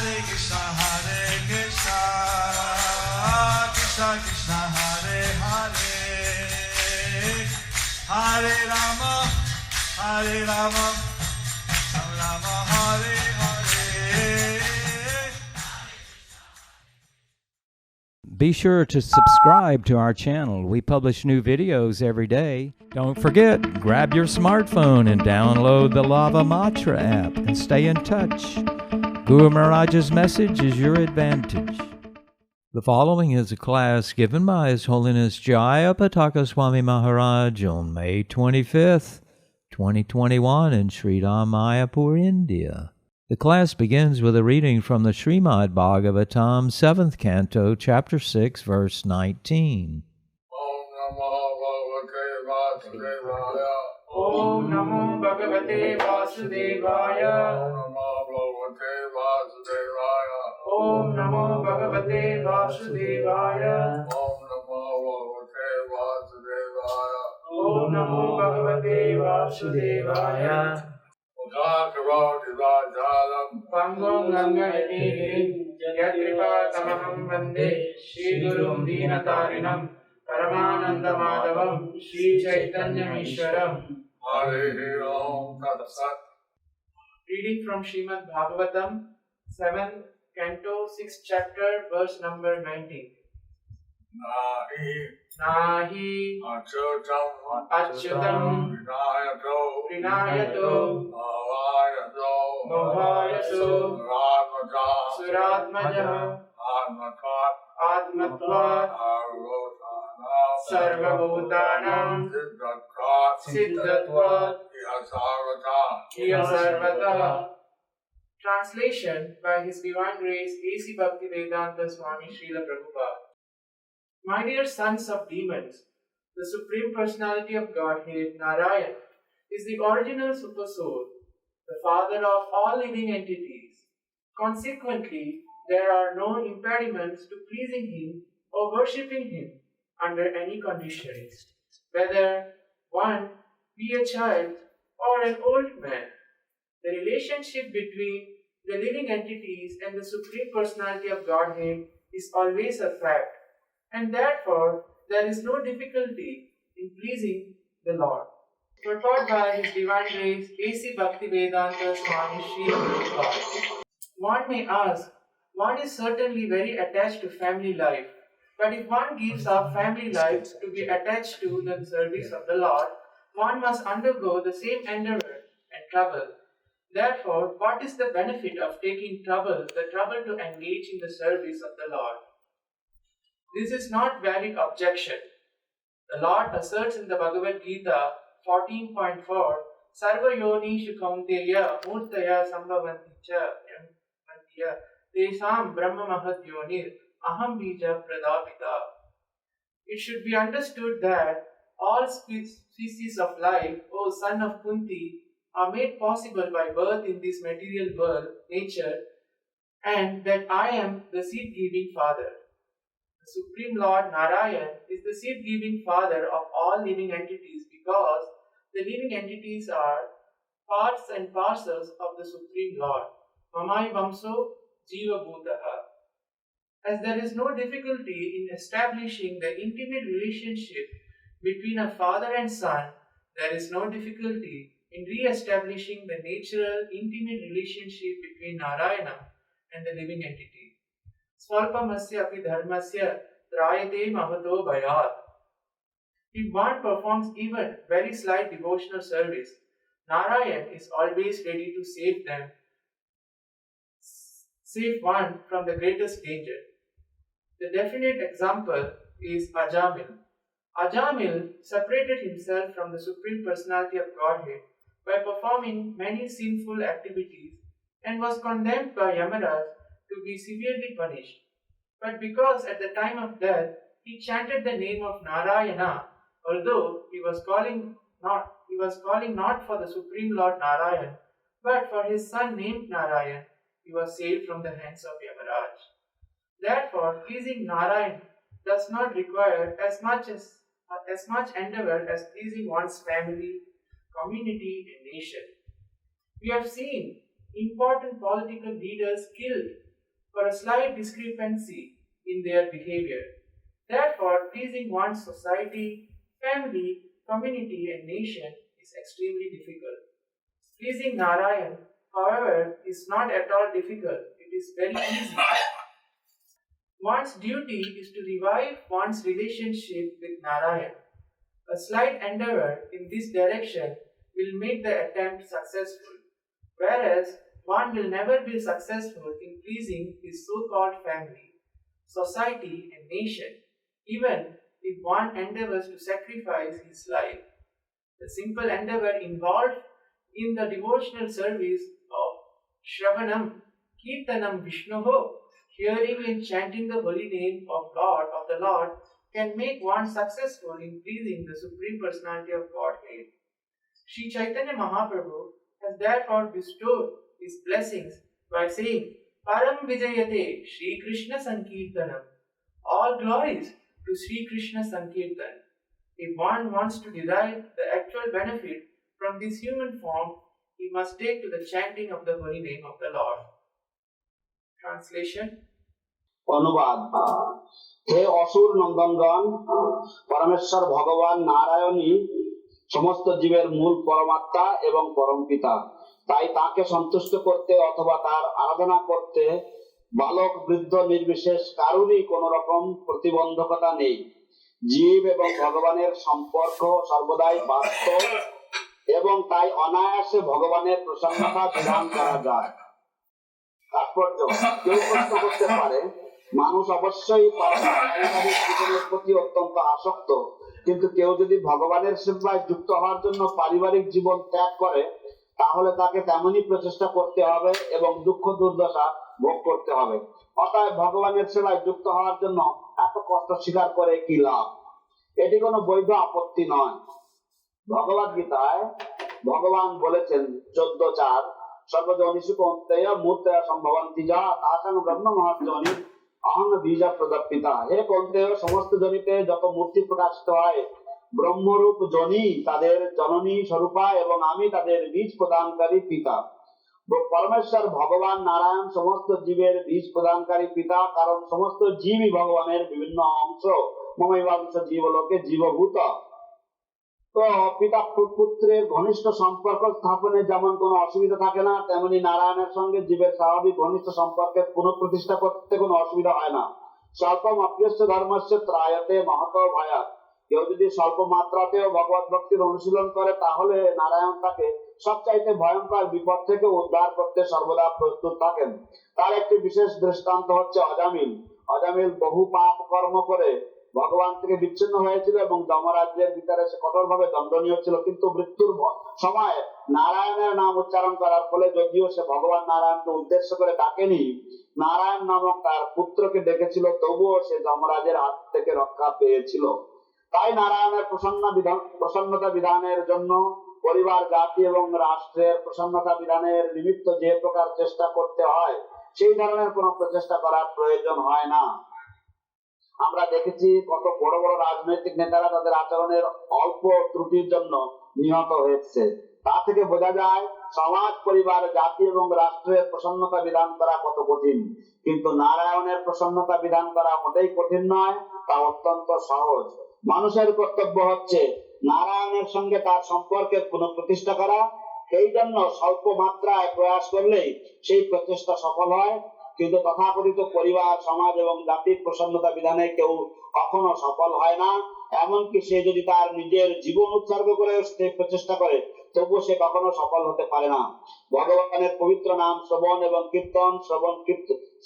Krishna Krishna Hare Hare, Hare Rama, Hare Rama, Rama Hare Hare. Be sure to subscribe to our channel. We publish new videos every day. Don't forget, grab your smartphone and download the Lava Matra app and stay in touch. Guru Maharaj's message is your advantage. The following is a class given by His Holiness Jayapataka Swami Maharaj on May 25th, 2021 in Sridham, Mayapur, India. The class begins with a reading from the Srimad Bhagavatam, 7th Canto, Chapter 6, Verse 19. Om Namo Bhagavate Vasudevaya. Om Namo Bhagavate Vasudevaya. Om Namo Bhagavate Vasudevaya. Pangong Langayanehirim Yatripa Tamaham Vande Shri Gurum Dinatarinam Paramananda Madhavam Shri Chaitanya Ishwaram. Reading from Srimad Bhagavatam, 7th Canto, 6th Chapter, verse number 19. Nahi Achyutam Vinayato Mohayaso Suratmaja Atmatvat Sarvabhutanam Siddhatvat Sarvata. Translation by His Divine Grace A.C. Bhaktivedanta Swami Srila Prabhupada. My dear sons of demons, the Supreme Personality of Godhead, Narayan, is the original Supersoul, the father of all living entities. Consequently, there are no impediments to pleasing Him or worshipping Him under any conditions, whether one be a child or an old man. The relationship between the living entities and the Supreme Personality of Godhead is always a fact, and therefore there is no difficulty in pleasing the Lord. Purport by His Divine Grace A.C. Bhaktivedanta Swami Srila Prabhupada. One may ask, one is certainly very attached to family life, but if one gives up family life to be attached to the service of the Lord, one must undergo the same endeavor and trouble. Therefore, what is the benefit of taking the trouble to engage in the service of the Lord? This is not valid objection. The Lord asserts in the Bhagavad Gita 14.4, Sarva yoni shukaunteya murtaya sambhavanti cha yamantya tesam brahma mahad yonir aham bija pradapita. It should be understood that all species of life, O son of Kunti, are made possible by birth in this material world, nature, and that I am the seed-giving Father. The Supreme Lord Narayan is the seed-giving Father of all living entities because the living entities are parts and parcels of the Supreme Lord. Mamai Vamso Jiva Bhutaha. As there is no difficulty in establishing the intimate relationship between a father and son, there is no difficulty in re-establishing the natural, intimate relationship between Narayana and the living entity. Swalpamasya api dharmasya trayate mahato bhayat. If one performs even very slight devotional service, Narayan is always ready to save one from the greatest danger. The definite example is Ajamil. Ajamil separated himself from the Supreme Personality of Godhead by performing many sinful activities and was condemned by Yamaraj to be severely punished. But because at the time of death he chanted the name of Narayana, although he was calling not for the Supreme Lord Narayan, but for his son named Narayan, he was saved from the hands of Yamaraj. Therefore, pleasing Narayan does not require as much endeavor as pleasing one's family, community, and nation. We have seen important political leaders killed for a slight discrepancy in their behavior. Therefore, pleasing one's society, family, community, and nation is extremely difficult. Pleasing Narayan, however, is not at all difficult. It is very easy. One's duty is to revive one's relationship with Narayan. A slight endeavor in this direction will make the attempt successful, whereas one will never be successful in pleasing his so-called family, society, and nation, even if one endeavors to sacrifice his life. The simple endeavor involved in the devotional service of Shravanam, Kirtanam Vishnoho, hearing and chanting the holy name of the Lord, can make one successful in pleasing the Supreme Personality of Godhead. Sri Chaitanya Mahaprabhu has therefore bestowed his blessings by saying, Param Vijayate Sri Krishna Sankirtanam. All glories to Sri Krishna Sankirtan. If one wants to derive the actual benefit from this human form, he must take to the chanting of the holy name of the Lord. Translation. অনুবাদ হে অসুর নন্দনগণ, পরমেশ্বর ভগবান নারায়ণই সমস্ত জীবের মূল পরমাত্মা এবং পরমপিতা। তাই তাকে সন্তুষ্ট করতে অথবা তার আরাধনা করতে বালক বৃদ্ধ নির্বিশেষ কারুরই কোনো রকম প্রতিবন্ধকতা নেই। জীব এবং ভগবানের সম্পর্ক সর্বদাই বাস্তব এবং তাই অনায়াসে ভগবানের প্রসন্নতা বিধান করা যায়। তাৎপর্য, কেউ প্রশ্ন করতে পারে, মানুষ অবশ্যই পারিবারিক জীবনের প্রতি অত্যন্ত আসক্ত, কিন্তু কেউ যদি ভগবানের সেবায় যুক্ত হওয়ার জন্য পারিবারিক জীবন ত্যাগ করে, তাহলে তাকে তেমনই প্রচেষ্টা করতে হবে এবং দুঃখ দুর্দশা ভোগ করতে হবে। অতএব ভগবানের সেবায় যুক্ত হওয়ার জন্য এত কষ্ট স্বীকার করে কি লাভ? এটি কোনো বৈধ আপত্তি নয়। ভগবদ গীতায় ভগবান বলেছেন 14:4, সর্বজনিষু কৌন্তেয় মূর্তয়া সম্ভবন্তি যা তাসাং ব্রহ্ম মহাজ্ঞানী অহং বীজ প্রদপিতা। হে কৌন্তেয়, সমস্ত জনিতে যত মূর্তি প্রকাশিত হয় ব্রহ্মরূপ জনি তাদের জননী স্বরূপা এবং আমি তাদের বীজ প্রদানকারী পিতা। পরমেশ্বর ভগবান নারায়ণ সমস্ত জীবের বীজ প্রদানকারী পিতা, কারণ সমস্ত জীবই ভগবানের বিভিন্ন অংশ। মমৈবাংশ জীবলোকে জীবভূত। তো পিতা পুত্রের ঘনিষ্ঠ সম্পর্ক স্থাপনে যেমন কোনো অসুবিধা থাকে না, তেমনি নারায়ণের সঙ্গে জীবের স্বাভাবিক ঘনিষ্ঠ সম্পর্কের পুনঃপ্রতিষ্ঠা করতে কোনো অসুবিধা হয় না। স্বল্পম অপ্রিয়স্য ধর্মস্য ত্রায়তে মহত ভয়াৎ। কেউ যদি স্বল্প মাত্রাতেও ভগবত ভক্তির অনুশীলন করে, তাহলে নারায়ণ তাকে সবচাইতে ভয়ঙ্কর বিপদ থেকে উদ্ধার করতে সর্বদা প্রস্তুত থাকেন। তার একটি বিশেষ দৃষ্টান্ত হচ্ছে অজামিল। অজামিল বহু পাপ কর্ম করে ভগবান থেকে বিচ্ছিন্ন হয়েছিল এবং যমরাজ্যের ভিতরে সে কঠোরভাবে দণ্ডনীয় ছিল, কিন্তু মৃত্যুর সময় নারায়ণের নাম উচ্চারণ করার ফলে যদিও সে ভগবান নারায়ণকে উদ্দেশ্য করে ডাকেনি, নারায়ণ নামক তার পুত্রকে ডেকেছিল, তবুও সে যমরাজের হাত থেকে রক্ষা পেয়েছিল। তাই নারায়ণের প্রসন্নতা বিধানের জন্য পরিবার, জাতি এবং রাষ্ট্রের প্রসন্নতা বিধানের নিমিত্ত যে প্রকার চেষ্টা করতে হয়, সেই ধরনের কোন প্রচেষ্টা করার প্রয়োজন হয় না। আমরা দেখেছি কত বড় বড় রাজনৈতিক নেতারা তাদের আচরণের অল্প ত্রুটির জন্য নিহত হয়েছে। তা থেকে বোঝা যায় সমাজ, পরিবার, জাতি এবং রাষ্ট্রের প্রসন্নতা বিধান করা কত কঠিন। কিন্তু নারায়ণের প্রসন্নতা বিধান করা মোটেই কঠিন নয়, তা অত্যন্ত সহজ। মানুষের কর্তব্য হচ্ছে নারায়ণের সঙ্গে তার সম্পর্কের পুনঃপ্রতিষ্ঠা করা। সেই জন্য স্বল্প মাত্রায় প্রয়াস করলেই সেই প্রচেষ্টা সফল হয়। কিন্তু তথাকথিত পরিবার, সমাজ এবং জাতির প্রসন্নতা বিধানে কেউ কখনো সফল হয় না। এমনকি সে যদি তার নিজের জীবন উৎসর্গ করে প্রচেষ্টা করে, তবুও সে কখনো সফল হতে পারে না। ভগবানের পবিত্র নাম শ্রবণ এবং কীর্তন,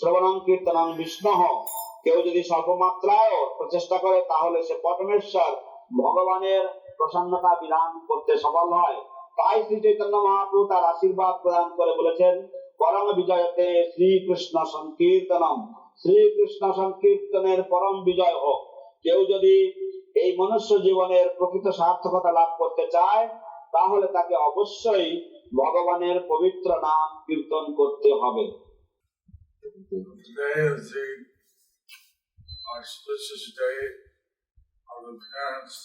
শ্রবণং কীর্তনং বিষ্ণুঃ, কেউ যদি স্বল্প মাত্রায় প্রচেষ্টা করে, তাহলে সে পরমেশ্বর ভগবানের প্রসন্নতা বিধান করতে সফল হয়। তাই শ্রী চৈতন্য মহাপ্রভু তার আশীর্বাদ প্রদান করে বলেছেন, পরম বিজয়তে শ্রীকৃষ্ণ সংকীর্তনম, শ্রীকৃষ্ণ সংকীর্তনের পরম বিজয় হোক। কেউ যদি এই মনুষ্য জীবনের প্রকৃত সার্থকতা লাভ করতে চায়, তাহলে তাকে অবশ্যই ভগবানের পবিত্র নাম কীর্তন করতে হবে। Today is the auspicious day of appearance.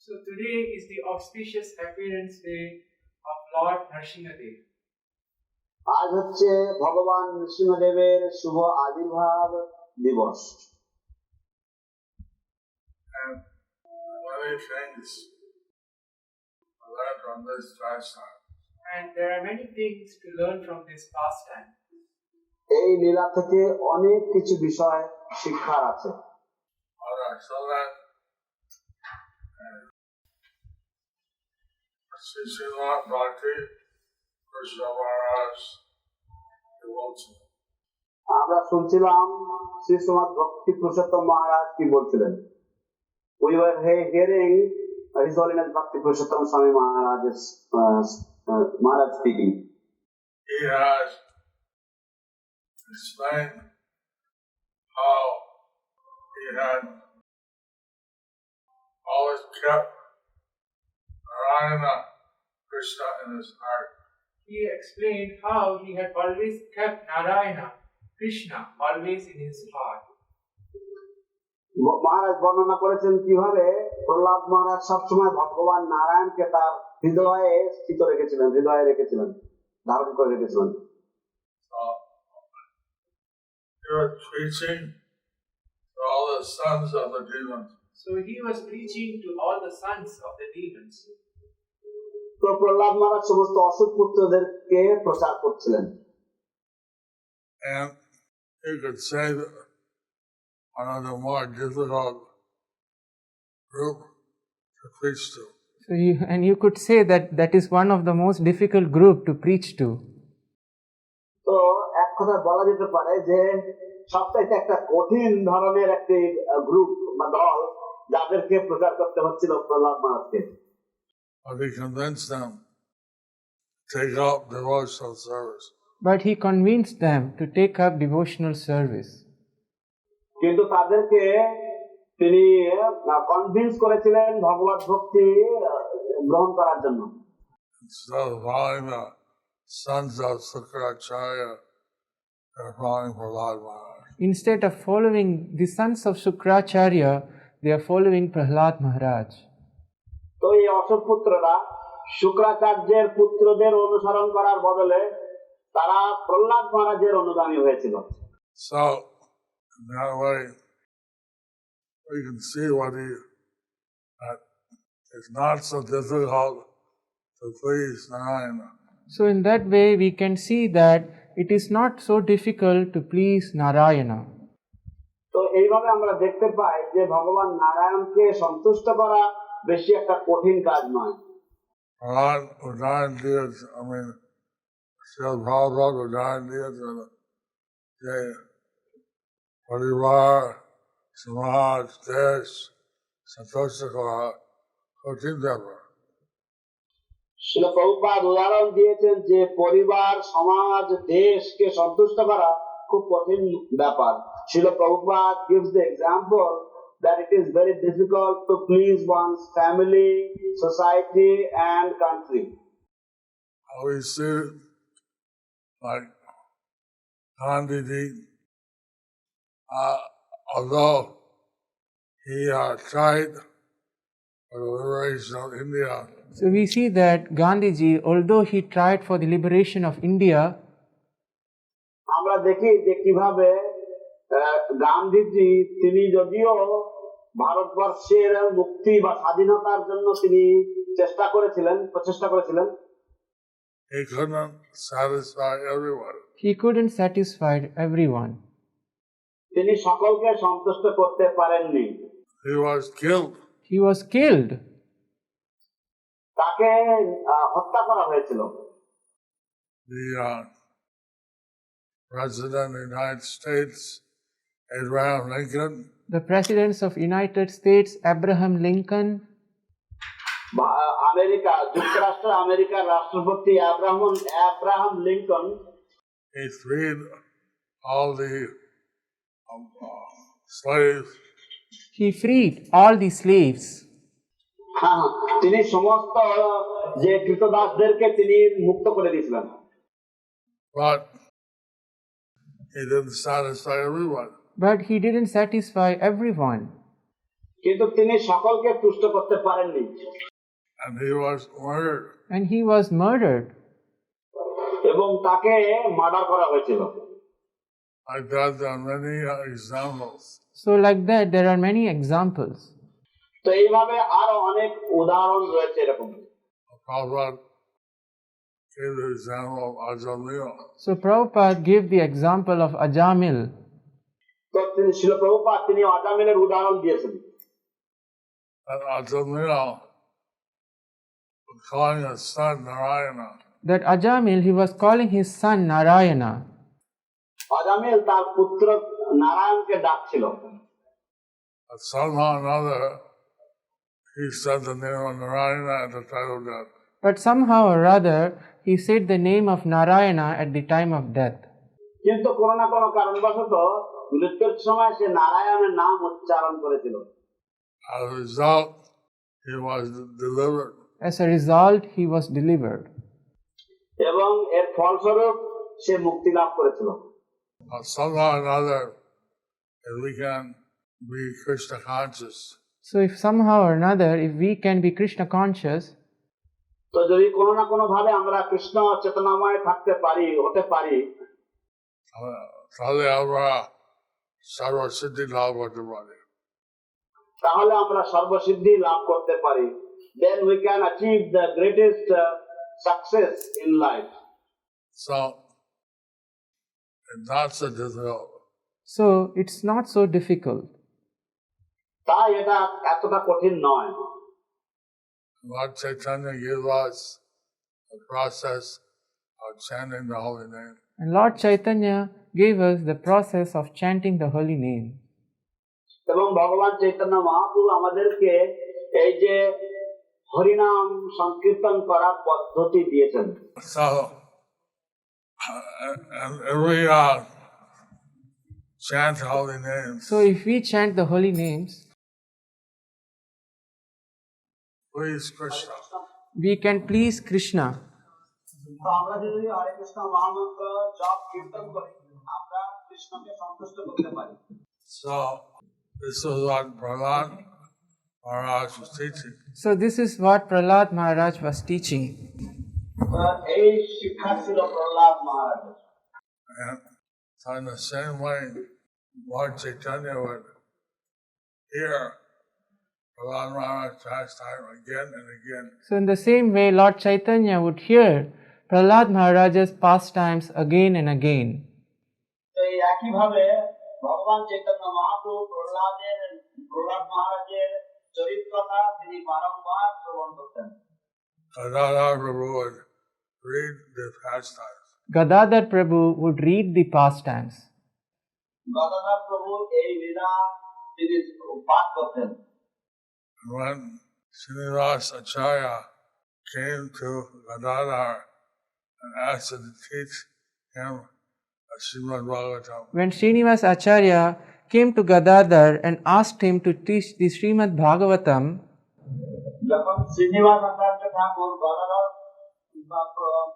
So today is the auspicious appearance day of Lord Nrsimhadev. আজ হচ্ছে ভগবান নৃসিংহদেবের শুভ আবির্ভাব দিবস। And many things to learn from this pastime. And there are many things to learn from this pastime. এই লীলা থেকে অনেক কিছু বিষয় শিক্ষার আছে। Alright, so that Srimad Bhakti Krishna Maharaj devotion. আমরা শুনছিলাম শ্রী শ্রীমদ ভক্তি পুরুষোত্তম মহারাজ কি বলছিলেন। We were hearing His Holiness Bhakti Purushottam Swami Maharaj speaking. He has explained how he had always kept Narayana Krishna in his heart. He explained how he had always kept Narayana, Krishna, always in his heart. মহারাজ বর্ণনা করেছেন কিভাবে প্রহ্লাদ মহারাজ সবসময় ভগবান নারায়ণকে তার হৃদয়ে স্থিত রেখেছিলেন, হৃদয়ে রেখেছিলেন, ধারণ করে রেখেছিলেন। He was preaching to all the sons of the demons. So he was preaching to all the sons of the demons. তো প্রহ্লাদ মহারাজ সমস্ত অসুর পুত্রদেরকে প্রচার করছিলেন। And you could say that one of the more difficult group to preach to. So you could say that is one of the most difficult group to preach to. তো এক কথা বলা যেতে পারে যে সবচাইতে একটা কঠিন ধরনের একটি গ্রুপ বা দল যাদেরকে প্রচার করতে হচ্ছিল প্রহ্লাদ মহারাজকে। But he convinced them to take up devotional service. But he convinced them to take up devotional service. কিন্তু তাদেরকে তিনি কনভিন্স করেছিলেন ভগবত ভক্তি গ্রহণ করার জন্য। Instead of following the sons of Sukracharya, they're following Prahlad Maharaj. Instead of following the sons of Sukracharya, they are following Prahlad Maharaj. তো এই অসৎ পুত্ররা শুক্রাচার্যের পুত্রদের অনুসরণ করার বদলে তারা প্রহ্লাদ মহারাজের অনুগামী হয়েছিল। So, in that way, we can see that it's not so difficult to please Narayana. So in that way we can see that it is not so difficult to please Narayana. তো এইভাবে আমরা দেখতে পাই যে ভগবান নারায়ণকে সন্তুষ্ট করা বেশি একটা কঠিন কাজ নয়। Udahan diyas, Srimad Bhagavatam udahan diyas যে পরিবার, সমাজ, দেশ সন্তুষ্ট করা কঠিন ব্যাপার। শ্রীল প্রভুপাদ উদাহরণ দিয়েছেন যে পরিবার, সমাজ, দেশকে সন্তুষ্ট করা খুব কঠিন ব্যাপার। Srila Prabhupada gives the example that it is very difficult to please one's family, society and country. We see like Gandhiji, although he tried for the liberation of India, So we see that Gandhiji, although he tried for the liberation of India, আমরা দেখি যে কিভাবে গান্ধীজি তিনি যদিও ভারতবর্ষের মুক্তি বা স্বাধীনতার জন্য তিনি প্রচেষ্টা করেছিলেন, he couldn't satisfy everyone. he couldn't satisfy everyone. তিনি সকলকে সন্তুষ্ট করতে পারেননি। He was killed. He was killed. তাকে হত্যা করা হয়েছিল। The President of the United States, Abraham Lincoln, The Presidents of United States, Abraham Lincoln, আমেরিকার রাষ্ট্রপতি Abraham Lincoln, he freed all the slaves. he freed all the slaves. তিনি সমস্ত যে কৃতদাসদেরকে তিনি মুক্ত করে দিয়েছিলেন। But he didn't satisfy everyone. But he didn't satisfy everyone. কিন্তু তিনি সকলকে তুষ্ট করতে পারেননি। And he was murdered. And he was murdered. এবং তাকে মার্ডার করা হয়েছিল। Like that, there are many examples. So, like that, there are many examples. তো এইভাবে আরো অনেক উদাহরণ রয়েছে এরকম। Prabhupada gave the example of Ajamil. So, Prabhupada gave the example of Ajamil. তো তিনি শিল প্রভুপাদ তিনি আজামিলের উদাহরণ দিয়েছেন। And Ajamil was calling his son Narayana. That Ajamil, he was calling his son Narayana. আজামিল তার পুত্র নারায়ণকে ডাকছিল। But somehow or another, he said the name of Narayana at the time of death. But somehow or other, he said the name of Narayana at the time of death. কিন্তু কোনো না কোনো কারণবশত মৃত্যুর সময় সে নারায়ণের নাম উচ্চারণ করেছিল। As a result, he was delivered. As a result, he was delivered. এবং এর ফলস্বরূপ সে মুক্তি লাভ করেছিল। Somehow or another, if we can be Krishna conscious, So, if somehow or another, if we can be Krishna conscious, তো যদি কোনো না কোনো ভাবে আমরা কৃষ্ণ চেতনাময় থাকতে পারি, হতে পারি, তাহলে আমরা সর্বসিদ্ধি লাভ করতে পারি। তাহলে আমরা সর্বসিদ্ধি লাভ করতে পারি। Then we can achieve the greatest success in life. So, it's not so difficult. so it's not so difficult. তাই এটা এতটা কঠিন নয়। Lord Chaitanya gave us the process of chanting the holy name. And Lord Chaitanya gave us the process of chanting the holy name. এবং ভগবান চৈতন্য মহাপ্রভু আমাদেরকে এই যে হরিনাম সংকীর্তন করার পদ্ধতি দিয়েছেন। So, and every chant holy names, So, if we chant the holy names, please Krishna. we can please Krishna. তো আমরা যদি হরে কৃষ্ণ মহামন্ত্র জপ কীর্তন করি, আমরা কৃষ্ণকে সন্তুষ্ট করতে পারি। So, this is what Prahlad Maharaj was teaching. So, this is what Prahlad Maharaj was teaching. এই শিক্ষা ছিল প্রহ্লাদ মহারাজের। And so in the same way, Lord Chaitanya would hear Prahlad Maharaj pastime again and again. So, in the same way, Lord Chaitanya would hear Prahlad Maharaj's pastimes again and again. তো এই একইভাবে ভগবান চৈতন্য মহাপ্রভু প্রহ্লাদ মহারাজের চরিত্রটা তিনি বারংবার শ্রবণ করতেন। Gadadhar Prabhu would read the pastimes. Gadadhar Prabhu would read the pastimes. Gadadhar প্রভু এই লীলা তিনি পাঠ করতেন। And when Srinivas Acharya came to Gadadhar and asked him to teach him Srimad Bhagavatam, When Srinivas Acharya came to Gadadhar and asked him to teach the Srimad Bhagavatam, যখন শ্রীনিবাস আচার্য ঠাকুর গদাধর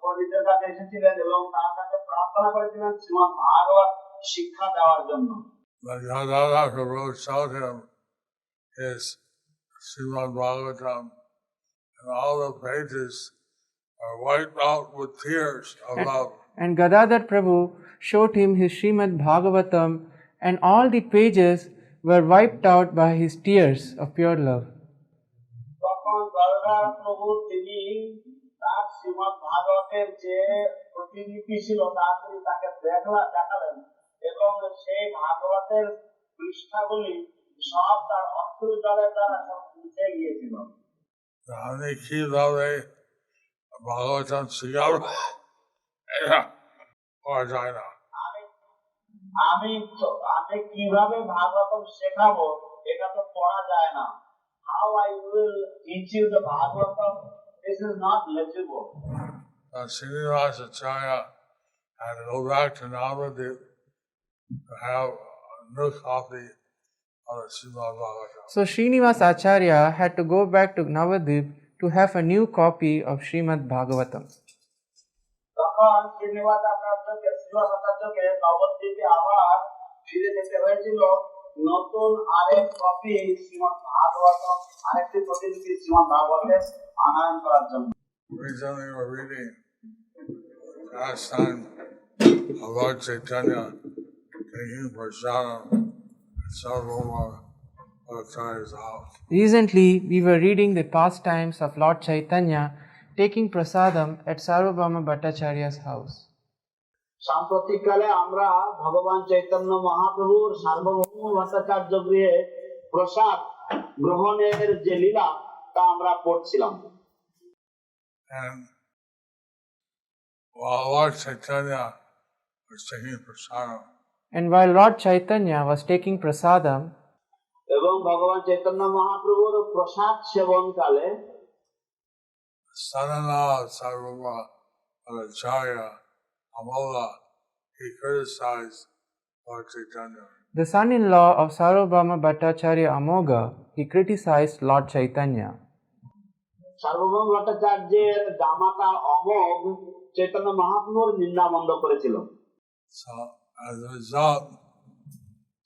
পণ্ডিতের কাছে এসেছিলেন এবং তার কাছে প্রার্থনা করেছিলেন শ্রীমদ ভাগবত শিক্ষা দেওয়ার জন্য, but Gadadhar Prabhu showed him his Srimad Bhagavatam, and all the pages are wiped out with tears of love. and Gadadhar Prabhu showed him his Srimad Bhagavatam, and all the pages were wiped out by his tears of pure love. তখন গদাধর প্রভু তিনি তার শ্রীমদ ভাগবতের যে প্রতিলিপি ছিল তা তিনি তাকে দেখালেন এবং সেই ভাগবতের পৃষ্ঠাগুলি সব তার অশ্রু জলের দ্বারা সব মুছে গিয়েছিল। আমি কিভাবে ভাগবতম শিখাবো এটা করা যায় না। আমি কিভাবে ভাগবতম শেখাবো এটা তো পড়া যায় না। How I will teach you the Bhagavatam? This is not legible. Srinivas Acharya had to go back to Navadip to have a new copy of the Srimad Bhagavatam. So Srinivas Acharya had to go back to Navadip to have a new copy of Srimad Bhagavatam. তখন শ্রীনিবাস আচার্যকে নবদ্বীপে আবার ফিরে যেতে হয়েছিল নতুন আরেক copy Shrimad Bhagavatam, আরেকটি প্রতিলিপি শ্রীমদ ভাগবতের আনয়ন করার জন্য। Recently we're reading pastime of Lord Chaitanya taking prasadam at Sarvabhauma Bhattacharya's house. Recently, we were reading the pastimes of Lord Chaitanya taking prasadam at Sarvabhauma Bhattacharya's house. সাম্প্রতিককালে আমরা ভগবান চৈতন্য মহাপ্রভুর সার্বভৌম ভট্টাচার্য গৃহে প্রসাদ গ্রহণের যে লীলা তা আমরা পড়ছিলাম। And while Lord Chaitanya was taking prasadam, And while Lord Chaitanya was taking prasadam, এবং ভগবান চৈতন্য মহাপ্রভুর প্রসাদ সেবন কালে son-in-law of Sarvabhauma Bhattacharya, Amola, he criticized Lord Chaitanya. the son-in-law of Sarvabhauma Bhattacharya Amoga, he criticized Lord Chaitanya. সার্বভৌম ভট্টাচার্যের জামাতা অমোঘ চৈতন্য মহাপ্রভুর নিন্দা বন্ধ করেছিল। So as a result,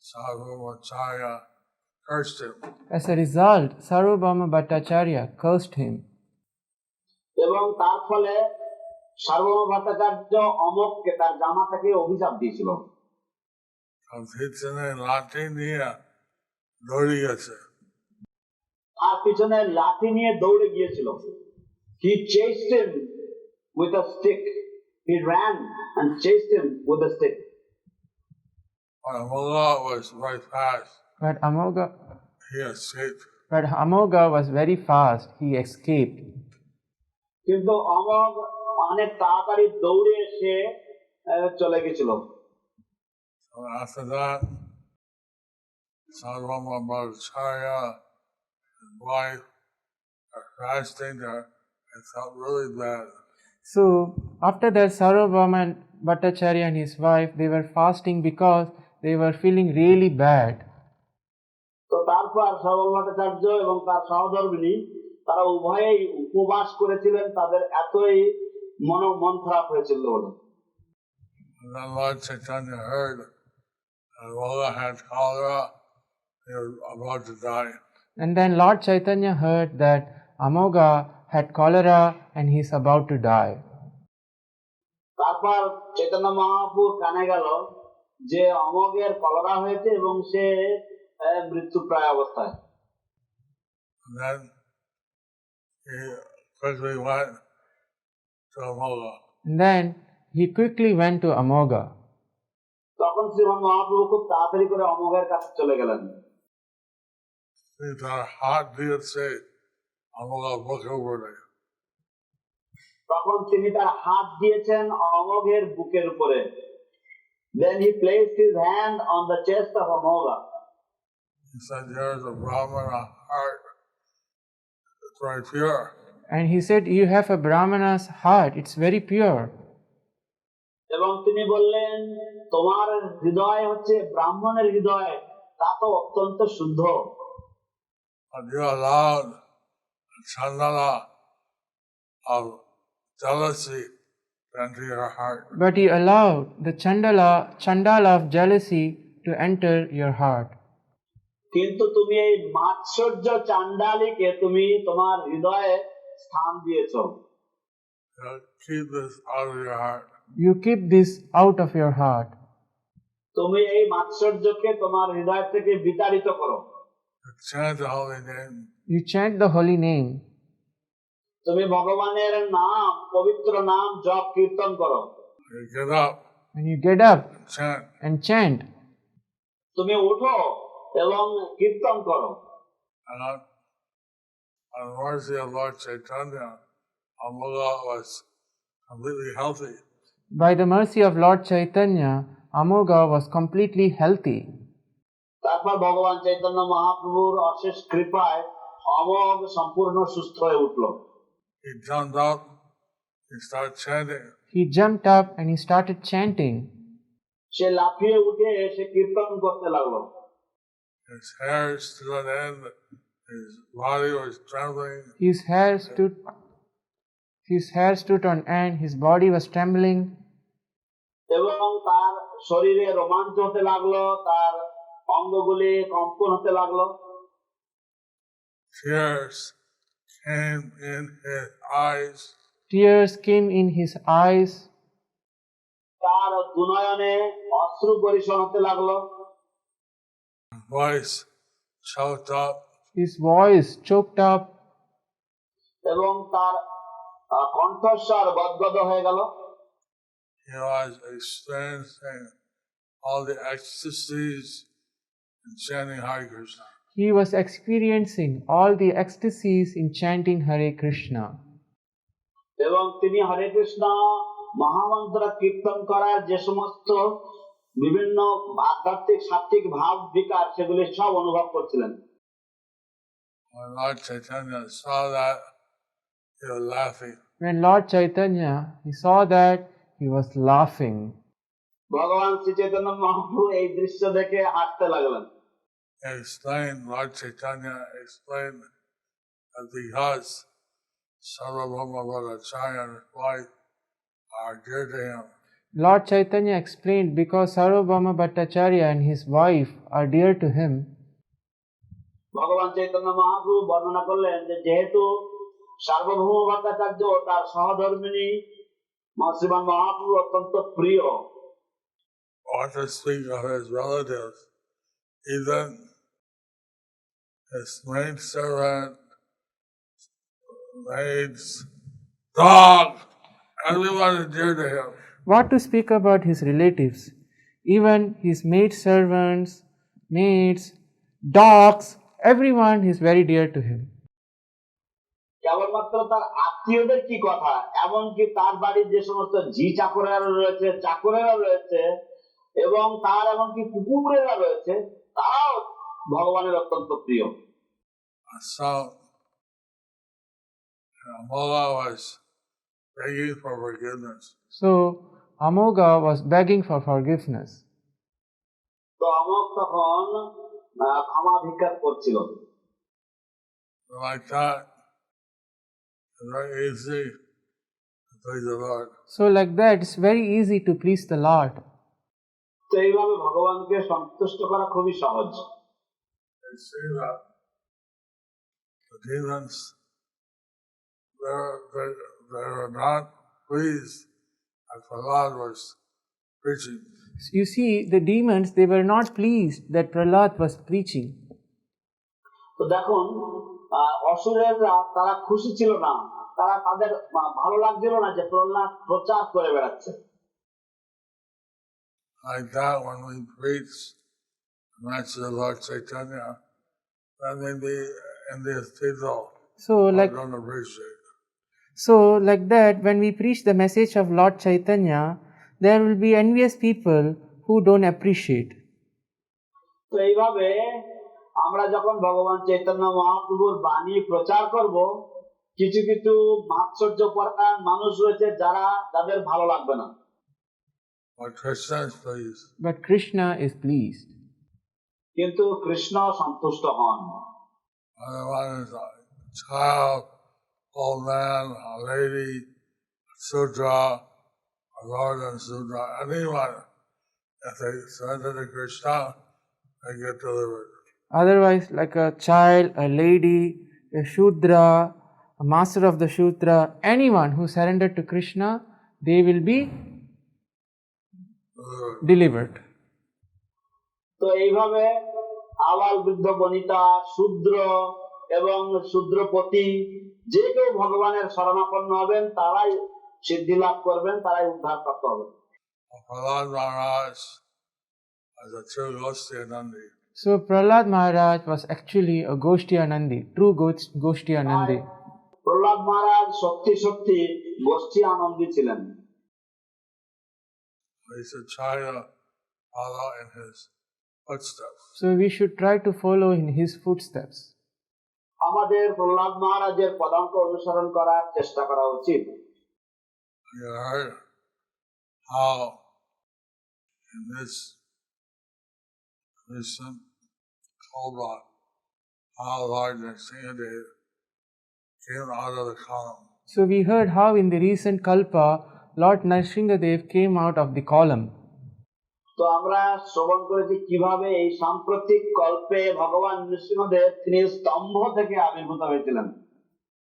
Sarvabhauma Bhattacharya cursed him. As a result, Sarvabhauma Bhattacharya cursed him. এবং তার ফলে সার্বভৌম ভট্টাচার্য অমোঘকে তার জামাতাকে অভিশাপ দিয়েছিল। পিছনে লাঠি নিয়ে দৌড়ে গেছে। আর পিছনে লাঠি নিয়ে দৌড়ে গিয়েছিল। He chased him with a stick. He ran and chased him with a stick. Amola was very fast. But He escaped. Amoga was very fast. He escaped. কিন্তু অমোঘ অনেক তাড়াতাড়ি দৌড়ে এসে চলে গেছিল। So after that, Sarvabhauma Bhattacharya, his wife, are fasting there. It felt really bad. So, after that, Sarvabhauma Bhattacharya and his wife, they were fasting because they were feeling really bad. তো তারপর সার্বভৌম ভট্টাচার্য এবং তার সহধর্মিণী তারা উভয়েই উপবাস করেছিলেন, তাদের এতই মন খারাপ হয়েছিল বলে। And then Lord Chaitanya heard that Amola had cholera. He was about to die. And then Lord Chaitanya heard that Amoga had cholera and he is about to die. তারপর চৈতন্য মহাপ্রভুর কানে গেল যে অমোঘের কলেরা হয়েছে এবং সে মৃত্যুপ্রায় অবস্থায়। And then he quickly went to Amola. And then he quickly went to Amoga. তখন শ্রীমান মহাপ্রভু খুব তাড়াতাড়ি করে অমোঘের কাছে চলে গেলেন। তার হাত দিয়েছে Amola বুকের উপরে। তখন তিনি তার হাত দিয়েছেন অমোঘের বুকের উপরে। Then he placed his hand on the chest of Amoga. He said, "There's a Brahmana heart. It's very pure." And he said, "You have a Brahmana's heart, it's very pure." এবং তিনি বললেন, তোমার হৃদয় হচ্ছে ব্রাহ্মণের হৃদয়, তা তো অত্যন্ত শুদ্ধ। But you allowed a chandala of jealousy to enter your heart. But you allowed the chandala of jealousy to enter your heart. কিন্তু তুমি এই মাৎসর্য চাণ্ডালীকে তুমি তোমার হৃদয়ে স্থান দিয়েছো। Keep this out of your heart. You keep this out of your heart. তুমি এই মাৎসর্যকে তোমার হৃদয় থেকে বিতাড়িত করো। Chant the holy name. You chant the holy name. তুমি ভগবানের নাম, পবিত্র নাম জপ কীর্তন করো। You get up, When you get up chant. and chant, তুমি ওঠো এবং কীর্তন করো। And on the mercy of Lord Chaitanya, Amola was completely healthy. by the mercy of Lord Chaitanya, Amoga was completely healthy. তারপর ভগবান চৈতন্য মহাপ্রভুর অশেষ কৃপায় অমোঘ সম্পূর্ণ সুস্থ হয়ে উঠল। He jumped up, he started chanting. He jumped up and he started chanting. সে লাফিয়ে উঠে সে কীর্তন করতে লাগলো। His hair stood on end, his body was trembling. His hair stood on end, his body was trembling. এবং তার শরীরে রোমাঞ্চ হতে লাগলো, তার অঙ্গগুলি কম্পন হতে লাগলো। Tears came in his eyes. Tears came in his eyes. তার দুনয়নে অশ্রু বর্ষণ হতে লাগলো voice choked up, His voice choked up, এবং তার কণ্ঠস্বর গদগদ হয়ে গেল। he was experiencing all the ecstasies in chanting Hare Krishna. he was experiencing all the ecstasies in chanting Hare Krishna. এবং তিনি হরে কৃষ্ণ মহামন্ত্র কীর্তন করার যে সমস্ত বিভিন্ন আধ্যাত্মিক সাত্বিক ভাব বিকার সেগুলি সব অনুভব করছিলেন। When Lord Chaitanya saw that, he was laughing. When Lord Chaitanya, he saw that, he was laughing. ভগবান শ্রী চৈতন্য মহাপ্রভু এই দৃশ্য দেখে হাসতে লাগলেন। Lord Chaitanya explained that because Sarvabhauma Bhattacharya and his wife are dear to him, Lord Chaitanya explained because Sarvabhauma Bhattacharya and his wife are dear to him. ভগবান চৈতন্য মহাপ্রভু বর্ণনা করলেন যে যেহেতু সার্বভৌম ভট্টাচার্য ও তার সহধর্মিণী শ্রীমান মহাপ্রভু অত্যন্ত প্রিয়, or to speak of his relatives, even his maid servant, maids, dog, everyone is dear to him. What to speak about his relatives? Even his maidservants, maids, dogs, everyone is very dear to him. কেবলমাত্র তার আত্মীয়দের কি কথা, এমনকি তার বাড়ির যে সমস্ত ঝি চাকরেরা রয়েছে, চাকরেরা রয়েছে এবং তার এমনকি কুকুরেরা রয়েছে, তারাও ভগবানের অত্যন্ত প্রিয়। So, Mola was begging for forgiveness. So Amoga was begging for forgiveness. তো অমোঘ তখন ক্ষমা ভিক্ষা করছিল। Like that, it's very easy to please the Lord. So like that, it's very easy to please the Lord. তো এইভাবে ভগবানকে সন্তুষ্ট করা খুবই সহজ। You see that the demons, they were not pleased that Prahlad was preaching. You see, the demons, they were not pleased that Prahlad was preaching. তো দেখুন অসুরেরা তারা খুশি ছিল না, তারা তাদের ভালো লাগছিল না যে প্রহ্লাদ প্রচার করে বেড়াচ্ছে। Like that, when we preach the message of Lord Chaitanya, then maybe India's people don't appreciate it. So like that, when we preach the message of Lord Chaitanya, there will be envious people who don't appreciate. তো এইভাবে আমরা যখন ভগবান চৈতন্য মহাপ্রভুর বাণী প্রচার করব, কিছু কিছু মাৎসর্য পরায়ণ মানুষ রয়েছে যাদের ভালো লাগবে না। But Krishna is pleased. কিন্তু কৃষ্ণ সন্তুষ্ট হন। Otherwise, a child, old man, a lady, a Sudra, a Lord and Sudra, anyone, if they surrender to Krishna, they get delivered. Otherwise, like a child, a lady, a Shudra, a master of the Shudra, anyone who surrendered to Krishna, they will be delivered. তো এইভাবে আবাল বৃদ্ধ বনিতা, শূদ্র এবং শূদ্রপতি যে কেউ ভগবানের শরণাপন্ন হবেন তারাই সিদ্ধি লাভ করবেন, তারাই উদ্ধার প্রাপ্ত হবেন। Prahlad Maharaj was a true Goshtiyanandi. So Prahlad Maharaj was actually a Goshtiyanandi, true Goshtiyanandi. Prahlad মহারাজ সত্যি সত্যি গোষ্ঠী আনন্দী ছিলেন। We should try to follow in his footsteps. So we should try to follow in his footsteps. আমাদের প্রহ্লাদ মহারাজের পদাঙ্ক অনুসরণ করার চেষ্টা করা উচিত। You heard how in this recent Kalpa, how Lord Nrsimhadev came out of the column. So we heard how in the recent Kalpa, Lord Nrsimhadev came out of the column. তো আমরা শ্রবণ করেছি কিভাবে এই সাম্প্রতিক কল্পে ভগবান নৃসিংহদেব তিনি স্তম্ভ থেকে আবির্ভূত হয়েছিলেন।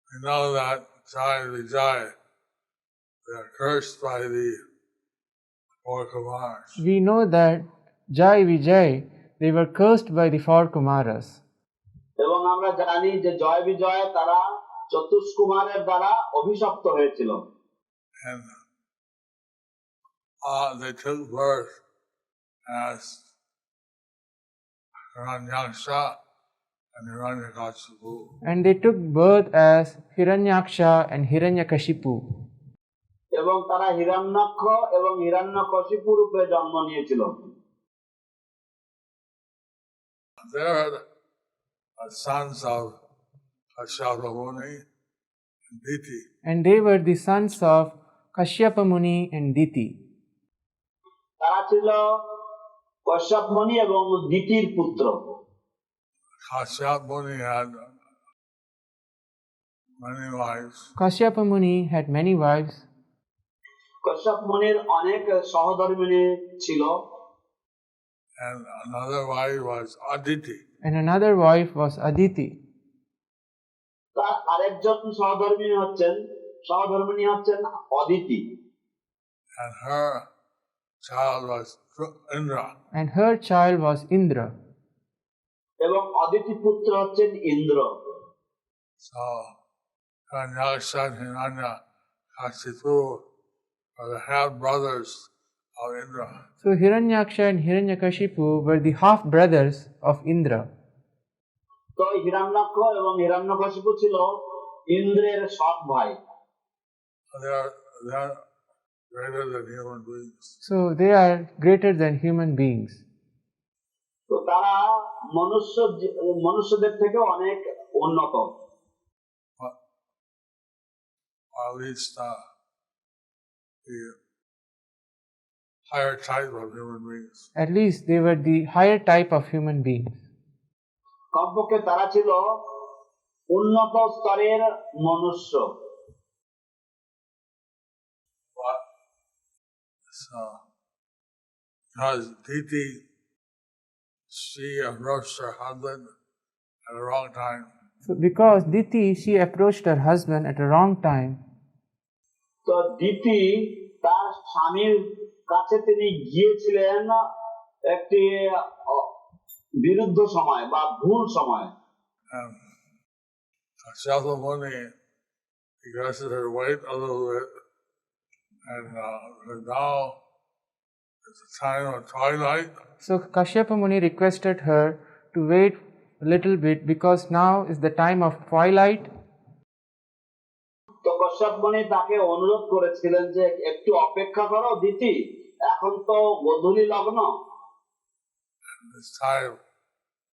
We know that Jai Vijay, they are cursed by the four Kumars. We know that Jai Vijay, they were cursed by the four Kumaras. এবং আমরা জানি যে জয় বিজয় তারা চতুষ্কুমারের দ্বারা অভিশপ্ত হয়েছিল। And they took birth as Hiranyaksha and Hiranyakashipu. And they took birth as Hiranyaksha and Hiranyakashipu. এবং তারা হিরণ্যাক্ষ এবং হিরণ্যকশিপু রূপে জন্ম নিয়েছিল। They are the sons of Kashyapa Muni and Diti. And they were the sons of Kashyapa Muni and Diti. তারা ছিল কশ্যপ মুনি এবং দিতির পুত্র। Kashyapa Muni had many wives. Kashyapa Muni had many wives. Kashyap মুনির অনেক সহধর্মিণী ছিল। And another wife was Aditi. And another wife was Aditi. তার আরেকজন সহধর্মিণী হচ্ছেন Aditi. And her child was Indra. And her child was Indra. এবং অদিতি পুত্র হচ্ছেন Indra. So Hiranyaksha and Hiranyakashipu are the half brothers of Indra. So Hiranyaksha and Hiranyakashipu were the half brothers of Indra. তো হিরণ্যাক্ষ এবং হিরণ্যকশিপু ছিল ইন্দ্রের সৎ ভাই। They are greater than human beings. So they are greater than human beings. তো তারা মনুষ্যদের থেকে অনেক উন্নত। Or at least the higher type of human beings. At least they were the higher type of human beings. কমপক্ষে তারা ছিল উন্নত স্তরের মনুষ্য। But so because Diti, she approached her husband at the wrong time. So because Diti, she approached her husband at a wrong time. তো দিতি তার স্বামীর কাছে তিনি গিয়েছিলেন একটি বিরুদ্ধ সময় বা ভুল সময়। And Kashyapa Muni requested her to wait a little bit, and now it's the time of twilight. So Kashyapa Muni requested her to wait a little bit because now is the time of twilight. তো কশ্যপ মুনি তাকে অনুরোধ করেছিলেন যে একটু অপেক্ষা করো দিতি, এখন তো গোধূলি লগ্ন। This time,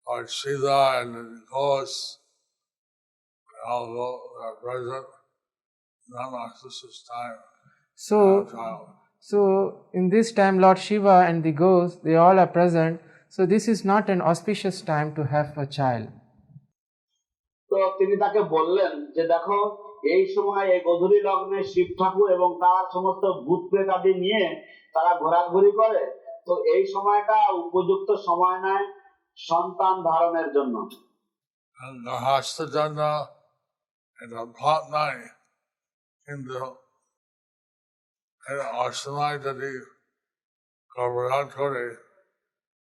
Lord Shiva and the ghosts, all are present. Not auspicious time. So in this time Lord Shiva and the ghosts, they all are present. So this is not an auspicious time to have a child. তো তিনি তাকে বললেন যে দেখো এই সময় এই গোধূলি লগ্নে শিব ঠাকুর এবং তার সমস্ত ভূত প্রেত আদি নিয়ে তারা ঘোরাঘুরি করে, তো এই সময়টা উপযুক্ত সময় নয় সন্তান ধারণের জন্য। Gahasta Jana and the hot night কিন্তু অসময় যদি গর্ভধারণ করে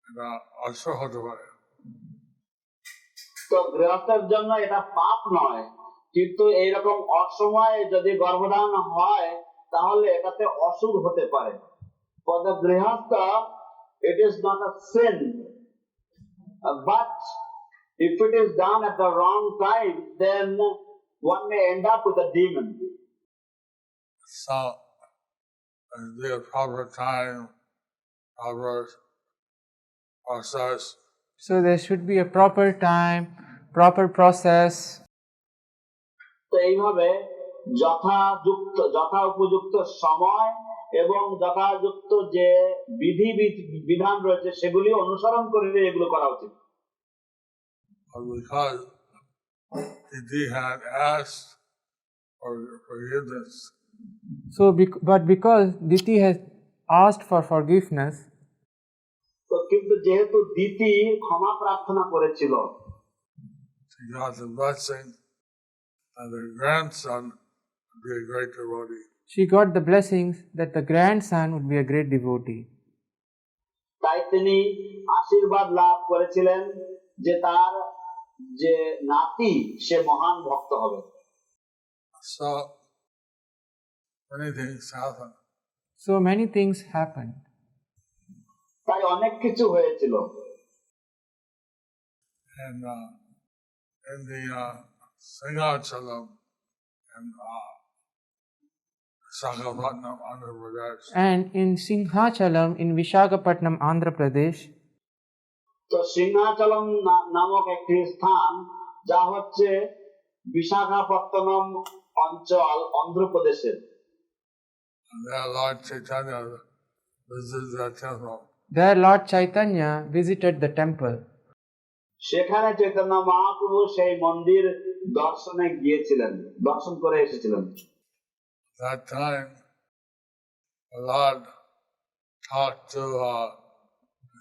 এটা অস্ত্র হতে পারে। তো গৃহস্থের জন্য এটা পাপ নয়, কিন্তু এইরকম অসময়ে যদি গর্ভধারণ হয় তাহলে এটাতে অশুভ হতে পারে। For the grihastha, it is not a sin, but if it is done at the wrong time, then one may end up with a demon. So, there's be a proper time, proper process. So there should be a proper time, proper process. তো এইভাবে যথা উপযুক্ত সময় এবং যথাযুক্ত যে বিধান রয়েছে সেগুলি অনুসরণ করে এগুলো করা উচিত। Because Diti had asked for forgiveness. But because Diti has asked for forgiveness, তো কিন্তু যেহেতু দিতি ক্ষমা প্রার্থনা করেছিল, she got the blessing that her grandson would be a great devotee. She got the blessings that the grandson would be a great devotee. তাই তিনি আশীর্বাদ লাভ করেছিলেন যে তার যে নাতি সে মহান ভক্ত হবে। So many things happen. So many things happened. তাই অনেক কিছু হয়েছিল। And in the Singhachalam and Visakhapatnam, Andhra Pradesh, And in Singhachalam in Visakhapatnam, Andhra Pradesh, তো সিংহাচলম নামক একটি স্থান যা হচ্ছে বিশাখাপত্তনম অঞ্চল অন্ধ্রপ্রদেশের। and there Lord Chaitanya visited that temple. there Lord Chaitanya visited the temple. সেখানে চৈতন্য মহাপ্রভু সেই মন্দির দর্শনে গিয়েছিলেন, দর্শন করে এসেছিলেন। That time, the Lord talked to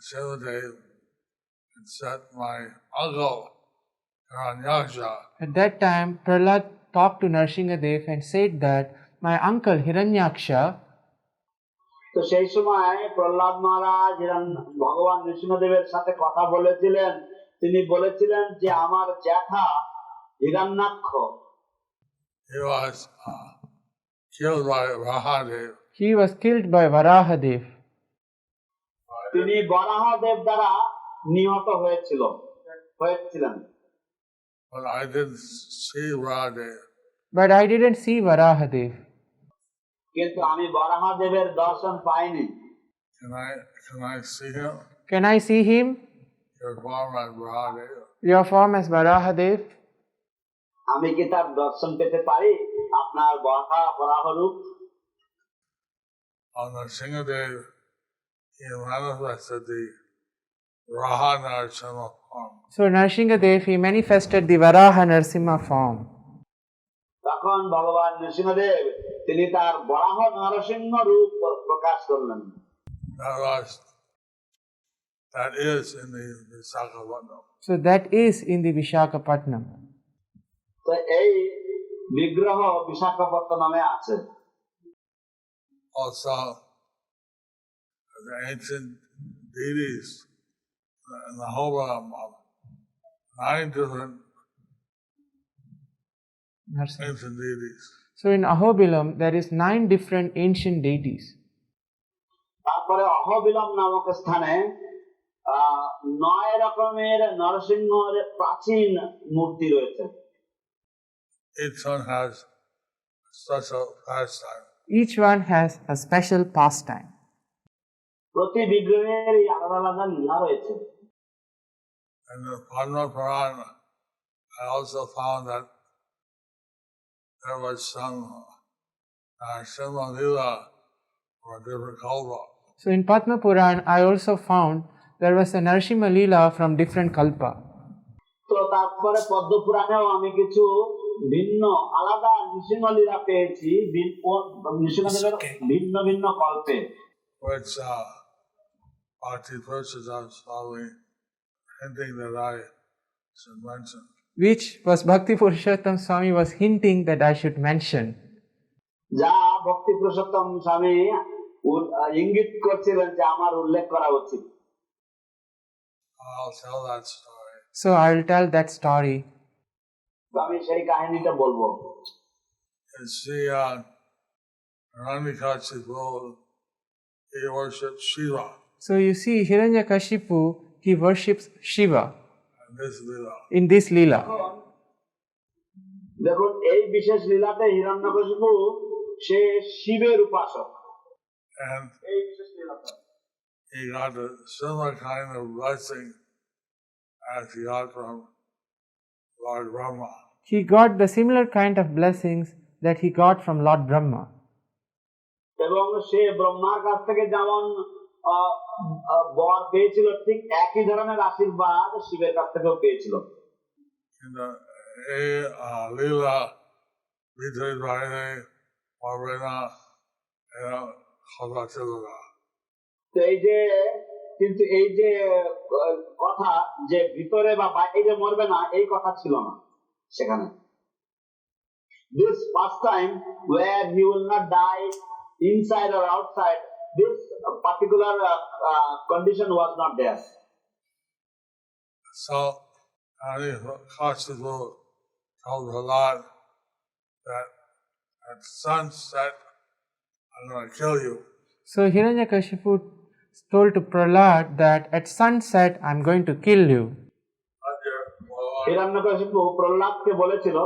Shivadev and said, "My uncle Hiranyaksha At that time, Prahlad talked to Nrsingadev and said that my uncle Hiranyaksha, তো সেই সময় প্রহ্লাদ মহারাজ ভগবান নৃসিংহদেবের সাথে কথা বলেছিলেন। তিনি বলেছিলেন যে আমার জ্যাঠা Hiranyaksha he was killed by Rahadev. he was killed by Varahadev. তিনি বরাহদেব দ্বারা নিহত হয়েছিলেন। But I didn't see Rahadev. But I didn't see Varahadev. কিন্তু আমি বরাহদেবের দর্শন পাইনি। Can I see him? Can I see him? Your form as Rahadev. Your form as Varahadev? আমি কি তার দর্শন পেতে পারি? আপনার বরাহ রূপ। On the Singhadev, he manifested the Raha Narasimha form. So Nrsingadev, he manifested the Varaha Narasimha form. তখন ভগবান নৃসিংহদেব তিনি তার বরাহ নরসিংহ রূপ প্রকাশ করলেন। That is in the Visakhapatnam. So that is in the Visakhapatnam. তো এই বিগ্রহ বিশাখাপত্তনমে আছে। Also, the ancient deities in the whole of 9 different ancient deities. So in Ahobilam, there is 9 different ancient deities. তারপরে অহোবিলম নামক স্থানে 9 রকমের নরসিংহের প্রাচীন মূর্তি রয়েছে। Each one has such a pastime. Each one has a special pastime. প্রতি বিগ্রহের আলাদা আলাদা লীলা রয়েছে। And the Padma Purana, I also found that there was some Srimad Lila for different kalpa. So in Padma Puran, I also found there was a Narasimha Leela from different kalpa. তো তারপরে পদ্ম পুরাণেও আমি কিছু ভিন্ন আলাদা নৃসিংহ লীলা পেয়েছি নৃসিংহদেবের ভিন্ন ভিন্ন কল্পে। Which Bhakti Purushottam Swami hinting that I should mention. Which was Bhakti Purushottam Swami was hinting that I should mention. যা ভক্তি পুরুষোত্তম স্বামী ইঙ্গিত করছিলেন যে আমার উল্লেখ করা উচিত। I'll tell that story. So I will tell that story. আমি সেই কাহিনীটা বলবো। And see, Hiranyakashipu, he worshipped Shiva. So you see, Hiranyakashipu, he worships Shiva And this Lila. in this Leela. দেখুন এই বিশেষ লীলাতে হিরণ্যকশিপু সে শিবের উপাসক। And এই বিশেষ লীলাতে he got a similar kind of blessing as he got from Lord Brahma. He got the similar kind of blessings that he got from Lord Brahma. এবং সে ব্রহ্মার কাছ থেকে যেমন বর পেয়েছিল ঠিক একই ধরনের আশীর্বাদ শিবের কাছ থেকেও পেয়েছিল। কিন্তু এই লীলা বিজয় বাইরে পারবে না কথা ছিল না। তো কিন্তু এই যে কথা যে ভিতরে বা বাইরে মরবে না এই কথা ছিল না সেখানে। this first time where he will not die inside or outside, this particular condition was not there. So, he Kashipu told Prahlad that at sunset, I'm going to kill you. So Hiranyakashipu told to Prahlad that at sunset I'm going to kill you. Hiranyakashipu প্রহ্লাদকে বলেছিল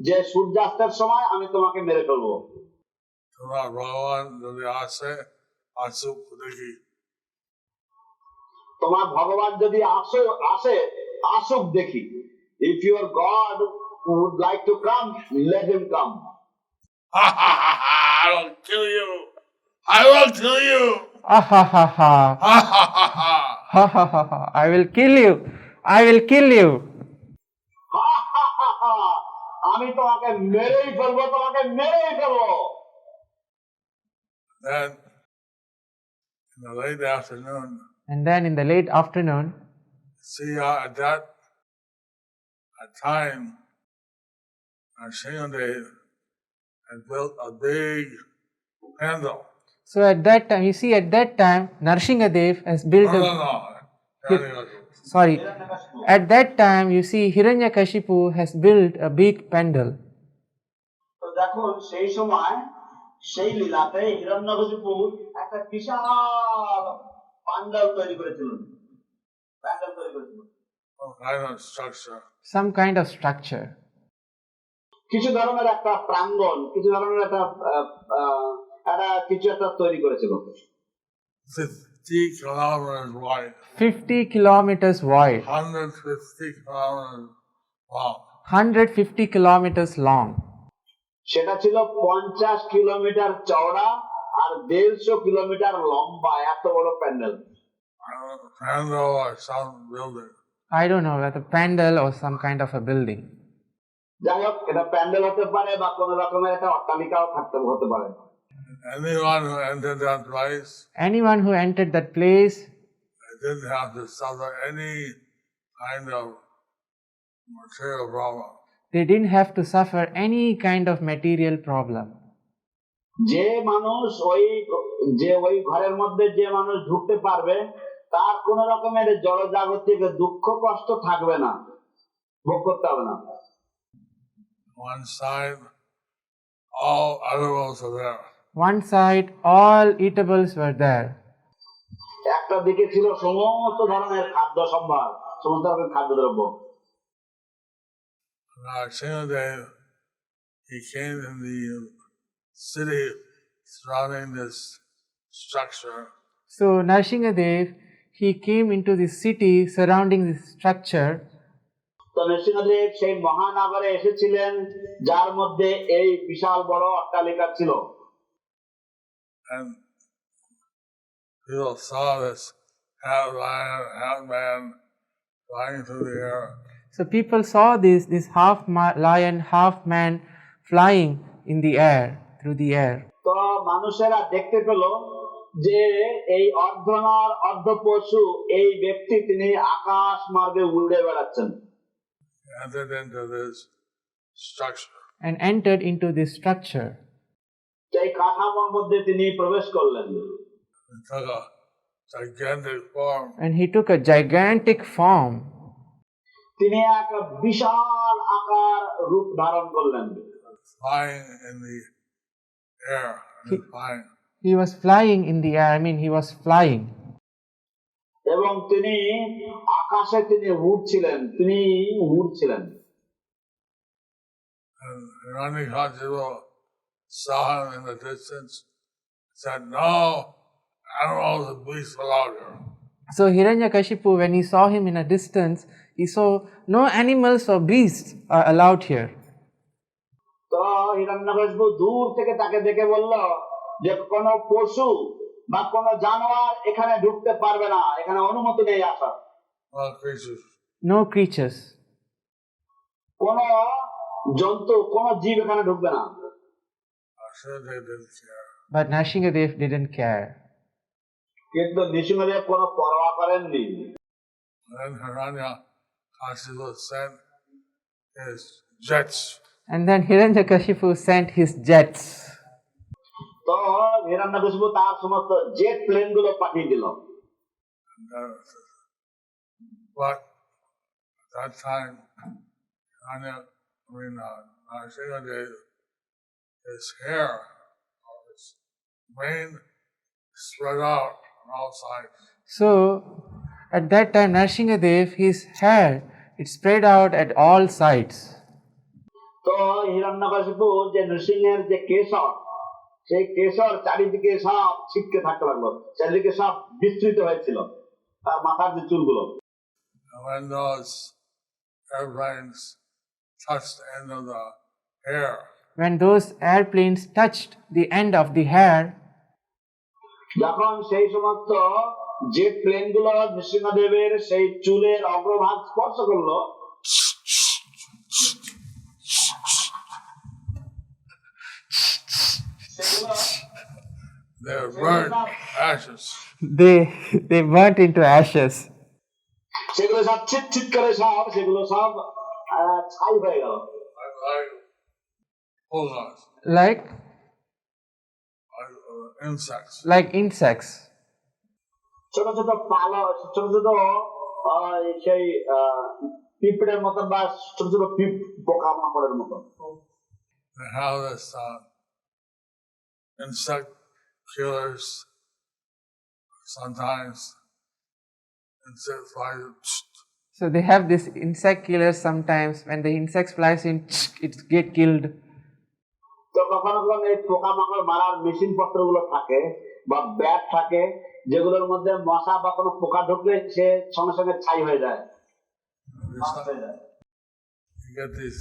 যে সূর্যাস্তের সময় আমি তোমাকে মেরে ফেলবো। তোমার ভগবান যদি আসে আসুক দেখি। তোমার ভগবান যদি আসে আসুক দেখি। If your God would like to come, let him come. I will kill you. I will kill you. Ha ha ha ha. Ha ha ha ha. Ha ha ha ha. I will kill you. I will kill you. আমি তোমাকে মেরেই ফেলবো, তোমাকে মেরেই ফেলবো। Then in the late afternoon, And then in the late afternoon, see at that time, Srimad had built a big pandal. so at that time, you see at that time, Narsinghadev has built No, a... no, no. Sorry. At that time, you see Hiranyakashipu has built a big pandal. তো দেখুন সেই সময় সেই লীলাতে হিরণ্যকশিপু একটা বিশাল পান্ডাল তৈরি করেছিলেন। Some kind of structure. কিছু ধরনের একটা প্রাঙ্গণ, কিছু ধরনের একটা কিছু একটা তৈরি করেছিল। 50 kilometers wide. 50 kilometers wide. 150 kilometers long. 150 kilometers long. সেটা ছিল 50 কিলোমিটার চওড়া আর 150 কিলোমিটার লম্বা এত বড় pandal. Pandal or some building. I don't know whether pandal or some kind of a building. যাই হোক এটা প্যান্ডেল হতে পারে বা কোন রকমের একটা অট্টালিকাও হতে পারে। Anyone who entered that place, Anyone who entered that place, they didn't have to suffer any kind of material problem. they didn't have to suffer any kind of material problem. যে মানুষ ওই ঘরের মধ্যে যে মানুষ ঢুকতে পারবে তার কোন রকমের জড়জাগতিক দুঃখ কষ্ট থাকবে না, ভোগ করতে হবে না। One side, all animals are there. One side, all eatables were there. একটা দিকে ছিল সমস্ত ধরনের খাদ্য সম্ভার, সমস্ত ধরনের খাদ্যদ্রব্য। Srimad, he came in the city surrounding this structure. So Narsinghadev, he came into the city surrounding this structure. তো নরসিংহদেব সেই মহানগরে এসেছিলেন যার মধ্যে এই বিশাল বড় অট্টালিকা ছিল। And people saw this half lion, half man flying through the air. So people saw this half lion, half man flying in the air, through the air. তো মানুষেরা দেখতে পেল যে এই অর্ধনর অর্ধ পশু এই ব্যক্তি তিনি আকাশ মার্গে উড়ে বেড়াচ্ছেন। Entered into this structure. And entered into this structure. এই কাঠামোর মধ্যে তিনি প্রবেশ করলেন। He took a gigantic form. And he took a gigantic form. তিনি এক বিশাল আকার রূপ ধারণ করলেন। Flying in the air. Flying. He was flying in the air. I mean, he was flying. এবং তিনি আকাশে তিনি উড়ছিলেন। And Hiranyakashipu saw him in the distance. Said, "No animals and beasts allowed here." So Hiranyakashipu, when he saw him in a distance, he saw no animals or beasts are allowed here. তো হিরণ্যকশিপু দূর থেকে তাকে দেখে বলল যে কোন পশু বা কোন জানোয়ার এখানে ঢুকতে পারবে না, এখানে অনুমতি নেই আসার। No creatures. কোন জন্তু, কোন জীব এখানে ঢুকবে না। But Narsinghadev didn't care. কিন্তু নৃসিংহদেব কোন পরোয়া করেননি। Then Hiranyakashipu sent his jets And then Hiranyakashipu sent his jets. তো হিরণ্যকশিপু তার সমস্ত জেট প্লেন গুলো পাঠিয়ে দিল। And, but at that time, Narasimhadev, his hair, or his mane, spread out on all sides. So at that time Narasimhadev, his hair, it spread out at all sides. তো হিরণ্যকশিপু যে নৃসিংহের যে কেশর, সেই কেশর চারিদিকে সব ছিটকে থাকতে লাগলো, চারিদিকে সব বিস্তৃত হয়েছিল তার মাথার যে চুলগুলো। And when those airplanes touched the end of the hair, When those airplanes touched the end of the hair, যখন সেই সমস্ত জেট প্লেন গুলো নৃসিংহদেবের সেই চুলের অগ্রভাগ স্পর্শ করলো, they were burned ashes. they burnt into ashes. সেগুলো সব ছিট করে সব সেগুলো সব ছাই হয়ে গেল। Like pulgas, Like insects. insects. ছোট ছোট পালা, ছোট ছোট সেই পিঁপড়ের মতন বা ছোট ছোট পোকা মাকড়ের মতন। They have this insect killers. Sometimes insect flies. So they have this insect killers sometimes. When the insects flies in, it get killed. তো কখনো কখনো এই পোকামাকড় মারার মেশিন পত্রগুলো থাকে বা ব্যাট থাকে, যেগুলোর মধ্যে মশা বা কোনো পোকা ঢুকলে সে সঙ্গে সঙ্গে ছাই হয়ে যায়। You get these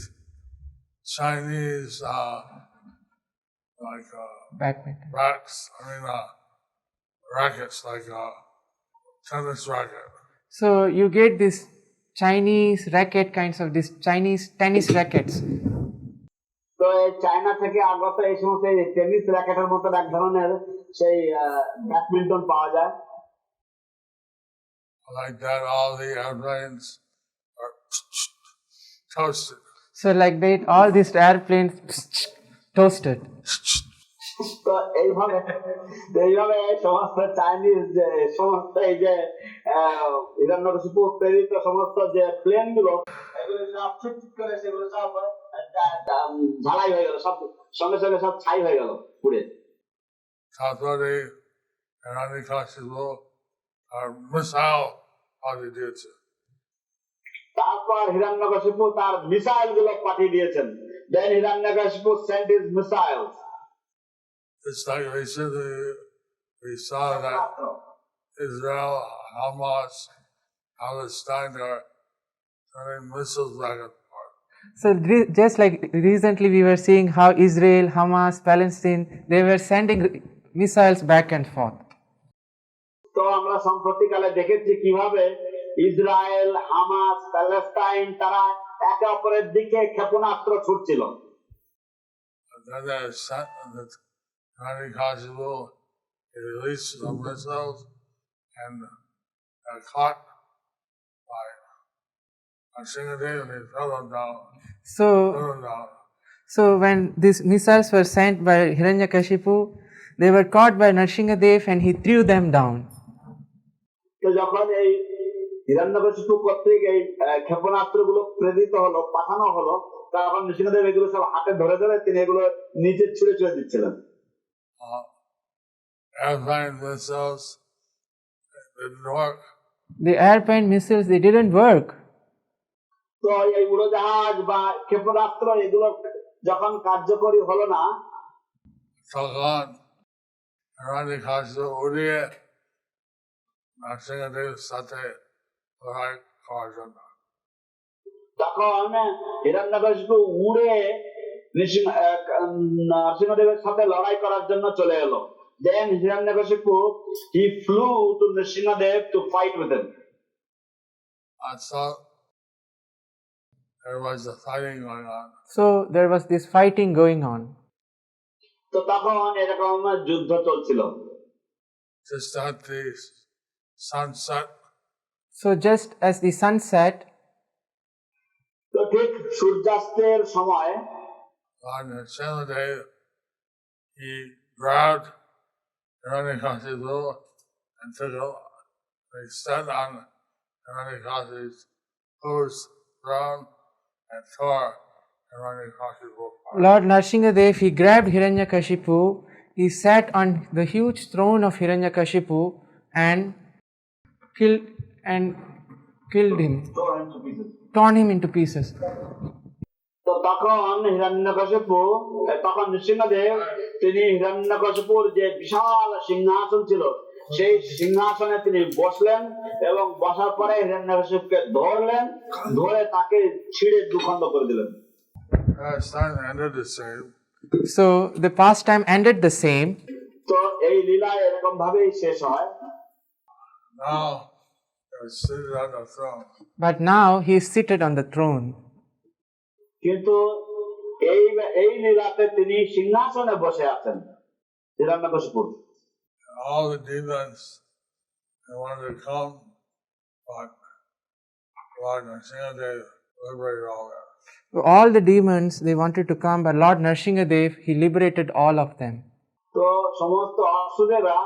Chinese Badminton. rackets, like a tennis racket. So you get this Chinese racket kinds of this Chinese tennis rackets. তো এই চায়না থেকে আগত এই সমস্ত টেনিস র্যাকেটের মতো এক ধরনের সেই ব্যাডমিন্টন পাওয়া যায়। Like that, all the airplanes are toasted. So like that, all these airplanes toasted. তো এইভাবে সমস্ত চাইনিজ যে সমস্ত এই যে হিরণ্যকশিপু প্রেরিত সমস্ত যে প্লেন গুলো, এগুলো সব ছিটছিট করে সেগুলো সব ঝালাই হয়ে গেল, সব সঙ্গে সঙ্গে সব ছাই হয়ে গেল পুড়ে। তারপরে হিরণ্যকশিপু আর মিসাইল পাঠিয়ে দিয়েছে। তারপর হিরণ্যকশিপু তার মিসাইল গুলো পাঠিয়ে দিয়েছেন। Then Hiranyakashipu sent his missiles. It's like recently we saw that Israel, Hamas, Palestine are sending missiles back and forth. So just like recently we were seeing how Israel, Hamas, Palestine, they were sending missiles back and forth. তো আমরা সম্প্রতিকালে দেখেছি কিভাবে Israel, Hamas, Palestine তারা একে অপরের দিকে ক্ষেপণাস্ত্র ছুটছিল। Then they sent the Hiranyakashipu, he released the missiles and got caught by Narasimhadev and he fell them down. So when these missiles were sent by Hiranyakashipu, they were caught by Narasimhadev and he threw them down. তো যখন এই হিরণ্যকশিপু কর্তৃক এই ক্ষেপণাস্ত্রগুলো প্রেরিত হলো, পাঠানো হলো, তখন নৃসিংহদেব এগুলো সব হাতে ধরে ধরে তিনি এগুলো নিচে ছুঁড়ে ছুঁড়ে দিচ্ছিলেন। Airplane missiles didn't work. The airplane missiles, they didn't work. তো এই উড়োজাহাজ বা ক্ষেপণাস্ত্র এগুলো যখন কার্যকরী হলো না, তখন হিরণ্যকশিপু উড়িয়ে নরসিংহদেবের সাথে লড়াই করার জন্য। তখন হিরণ্যকশিপু উড়ে নরসিংহদেবের সাথে লড়াই করার জন্য চলে এলো। Then Hiranyakashipu, he flew to Nrsimhadev to fight with him. And so there was a fighting going on. So there was this fighting going on. তো তখন এরকম যুদ্ধ চলছিল। Just at the sunset, So just as the sun set, তো ঠিক সূর্যাস্তের সময় on the seventh day, he grabbed Hiranyakashipu and took it. He stepped on Hiranyakashipu's throne and tore Hiranyakashipu apart. Lord Nrsingadev, he grabbed Hiranyakashipu, he sat on the huge throne of Hiranyakashipu and killed him, torn him into pieces. তো তখন হিরণ্যকশিপু তখন নৃসিংহদেব তিনি হিরণ্যকশিপুর যে বিশাল সিংহাসন ছিল সেই সিংহাসনে তিনি বসলেন এবং বসার পরে হিরণ্যকশিপুকে ধরলেন, ধরে তাকে ছিঁড়ে দুখণ্ড করে দিলেন। Time ended the same. So the pastime ended the same. তো এই লীলা এরকম ভাবেই শেষ হয়। Now he was seated on the throne. But now he is seated on the throne. কিন্তু এই লীলাতে তিনি সিংহাসনে বসে আছেন হিরণ্যকশিপুর। All the demons they wanted to come, but Lord Nrsingadev liberated all that. All the demons, they wanted to come, but Lord Nrsingadev, he liberated all of them. তো সমস্ত অসুরেরা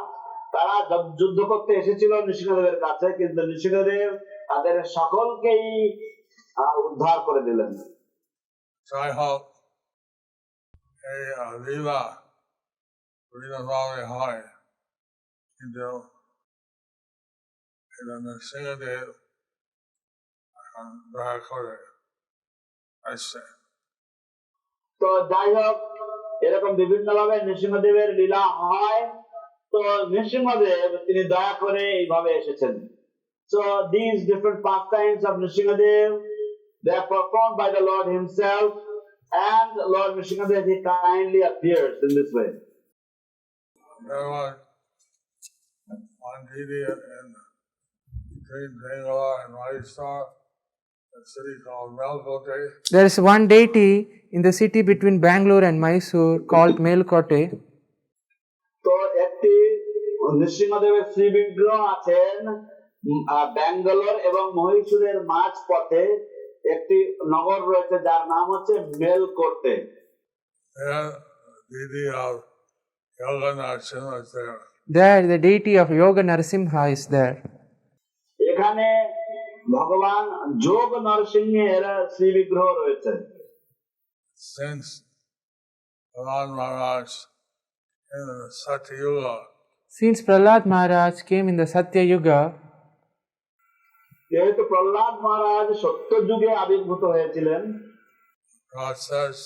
তারা যুদ্ধ করতে এসেছিল নৃসিংহদেবের কাছে, কিন্তু নৃসিংহদেব তাদের সকলকেই উদ্ধার করে দিলেন। I hope Lila Valley High into Nrsingadev and Bhagavatam. I say. তো যাই হোক, এরকম বিভিন্ন ভাবে নৃসিংহদেবের লীলা হয়। তো নৃসিংহদেব তিনি দয়া করে এইভাবে এসেছেন। So these different pastimes of Nrsingadev, they are performed by the Lord himself, and Lord Nrsingadev, he kindly appears in this way. There was one deity in between Bangalore and Mysore, a city called Melkote. There is one deity in the city between Bangalore and Mysore called Melkote. তো একটি নৃসিংহদেবের শ্রী বিগ্রহ আছেন ব্যাঙ্গালোর এবং মহীশূরের মাঝ পথে একটি নগর রয়েছে যার নাম হচ্ছে মেলকোটে। There the deity of Yoga Narasimha is there. এখানে ভগবান যোগ নরসিংহের শ্রী বিগ্রহ রয়েছে। Since Prahlad Maharaj in the Satya Yuga, Since Prahlad Maharaj came in the Satya Yuga, যেহেতু প্রহ্লাদ মহারাজ সত্য যুগে আবির্ভূত হয়েছিলেন, process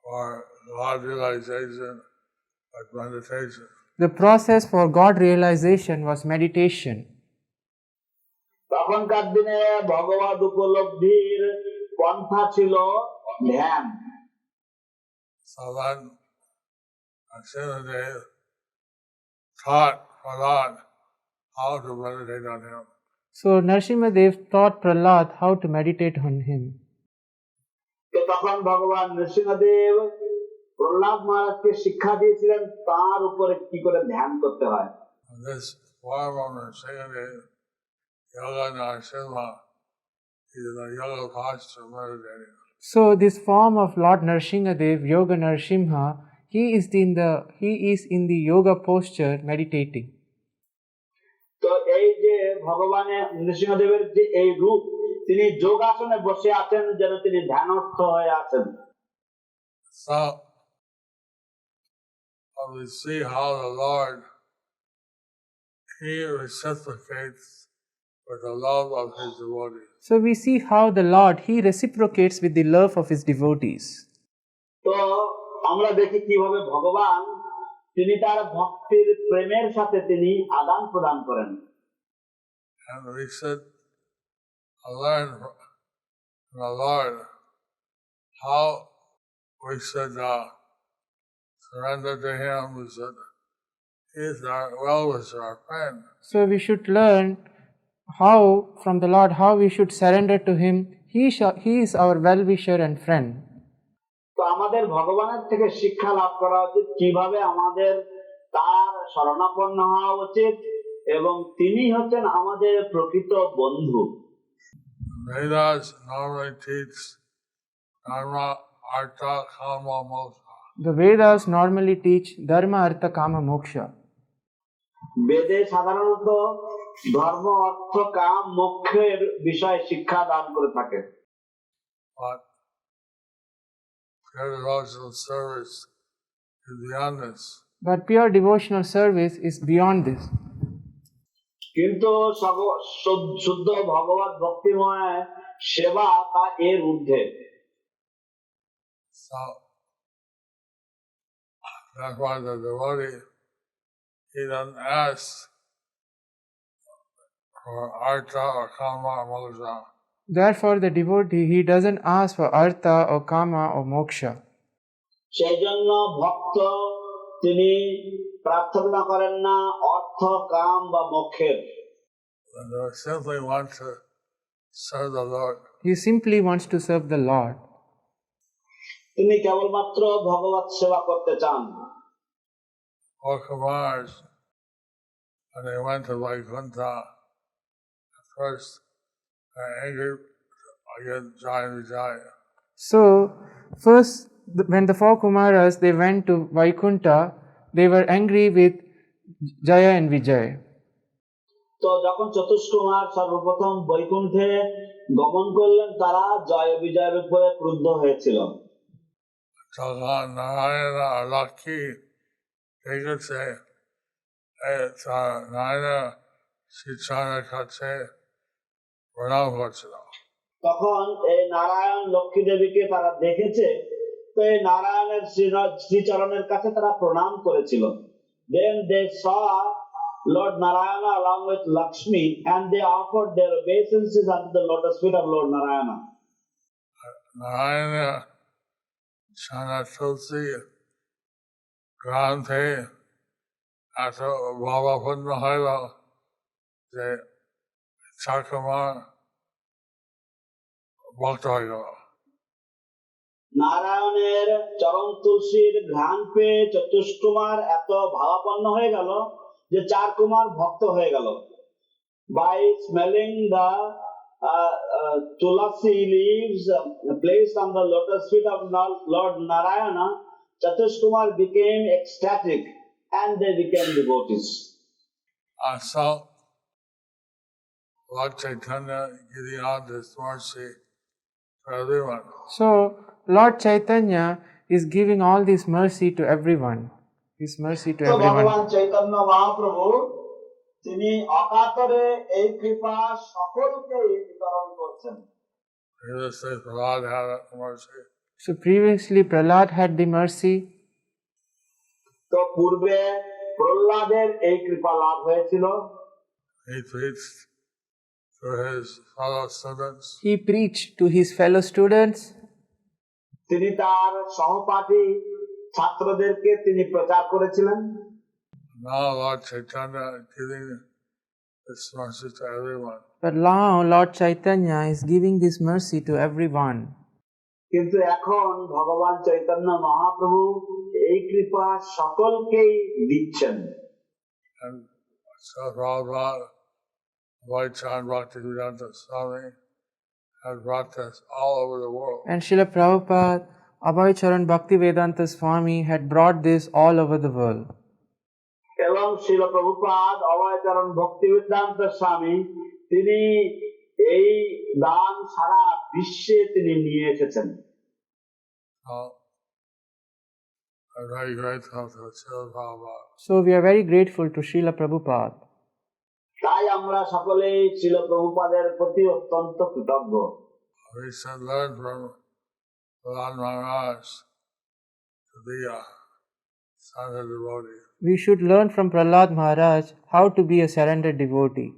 for God realization like meditation. the process for God realization was meditation. তখনকার দিনে ভগবত উপলব্ধির পন্থা ছিল ধ্যান। So then Nrsingadev taught Prahlad how to meditate on him. So Nrsimhadev taught Prahlad how to meditate on him. তো তখন ভগবান নৃসিংহদেব প্রহ্লাদ মহারাজকে শিক্ষা দিয়েছিলেন তার উপরে কি করে ধ্যান করতে হয়। And this form of Nrsingadev, Yoga Narasimha, is in the yoga posture meditating. So this form of Lord Nrsingadev, Yoga Narasimha, he is in the yoga posture meditating. তো এই যে ভগবানের নৃসিংহদেবের যে এই রূপ, তিনি যোগাসনে বসে আছেন যেন তিনি ধ্যানস্থ হয়ে আছেন। So we see how the Lord, he reciprocates with the love of his devotees. So we see how the Lord, he reciprocates with the love of his devotees. তো আমরা দেখি কিভাবে ভগবান তিনি তার ভক্তির প্রেমের সাথে তিনি আদান প্রদান করেন। And we should learn from the Lord how we should surrender to him. We should, he is our well-wisher, our friend. So we should learn how from the Lord how we should surrender to him. He is our well-wisher and friend. তো আমাদের ভগবানের থেকে শিক্ষা লাভ করা উচিত কিভাবে আমাদের তার শরণাপন্ন হওয়া উচিত, এবং তিনি হচ্ছেন আমাদের প্রকৃত বন্ধু। Vedas normally teach dharma, artha, kama, moksha. The Vedas normally teach dharma, artha, kama, moksha. বেদে সাধারণত ধর্ম অর্থ কাম মোক্ষের বিষয়ে শিক্ষা দান করে থাকে, But pure devotional service is beyond this. But pure devotional service is beyond this. কিন্তু শুদ্ধ ভগবত ভক্তিময় সেবা তা এর ঊর্ধ্বে। So that's why the devotee, he doesn't ask for artha or kama or moksha. Therefore, the devotee, he doesn't ask for artha or kama or moksha. সেই জন্য ভক্ত তিনি প্রার্থনা করেন না অর্থ কাম বা মোক্ষের। They simply want to serve the Lord. He simply wants to serve the Lord. তিনি কেবলমাত্র ভগবত সেবা করতে চান। Four Kumars, when they went to Vaikuntha, at first they were angry against Jaya and Vijaya. So, first, when the four Kumaras, they went to Vaikuntha, they were angry with Jaya and Vijay. তো যখন চতুষ্কুমার সর্বপ্রথম বৈকুণ্ঠে গমন করলেন, তারা জয় বিজয়ের উপরে ক্রুদ্ধ হয়েছিল। Thagan, Narayana or Lucky, they could say, hey, it's Narayana, Shichana Kache, Pranam Vachana. তখন এই নারায়ণ লক্ষ্মী দেবীকে তারা দেখেছে, তো এই নারায়ণের শ্রীচরণের কাছে তারা প্রণাম করেছিল। Then they saw Lord Narayana along with Lakshmi and they offered their obeisances unto the lotus feet of Lord Narayana. Narayana Chana Tulsi Granthe Ata Baba Pundahila de Chakamar Bhakta. নারায়ণের চরণ তুলসীর ঘ্রাণ পেয়ে চতুষ্কুমার এত ভাবাপন্ন হয়ে গেল যে চার কুমার ভক্ত হয়ে গেল। By smelling the tulasi leaves placed on the lotus feet of Lord Narayana, Chatushkumar became ecstatic and they became devotees. So Lord Chaitanya giving out this mercy to everyone. So, Lord Chaitanya is giving all this mercy to everyone. His mercy to তো ভগবান everyone. Chaitanya Mahaprabhu তিনি অকাতরে এই কৃপা সকলকে বিতরণ করছেন। Previously Prahlad had mercy. So, previously Prahlad had the mercy. তো পূর্বে প্রহ্লাদের এই কৃপা লাভ হয়েছিল। He preached to his fellow students. He preached to his fellow students. তিনি তার সহপাঠী ছাত্রদেরকে তিনি প্রচার করেছিলেন। Now Lord Chaitanya is giving this mercy to everyone. But now Lord Chaitanya is giving this mercy to everyone. কিন্তু এখন ভগবান চৈতন্য মহাপ্রভু এই কৃপা সকলকেই দিচ্ছেন। And so Prabhupada, Vaichan Bhaktivedanta Swami, has brought this all over the world. And Srila Prabhupada, Abhay Charan Bhaktivedanta Swami had brought this all over the world. এবং শিল প্রভুপাদ অভয়চরণ ভক্তিবেদান্ত স্বামী তিনি এই দান সারা বিশ্বে তিনি নিয়ে এসেছেন। I'm very grateful to Srila Prabhupada. So we are very grateful to Srila Prabhupada. তাই আমরা সকলেই শিল প্রভুপাদের প্রতি অত্যন্ত কৃতজ্ঞ। We should learn from Prahlad Maharaj to be a surrendered devotee. We should learn from Prahlad Maharaj how to be a surrendered devotee.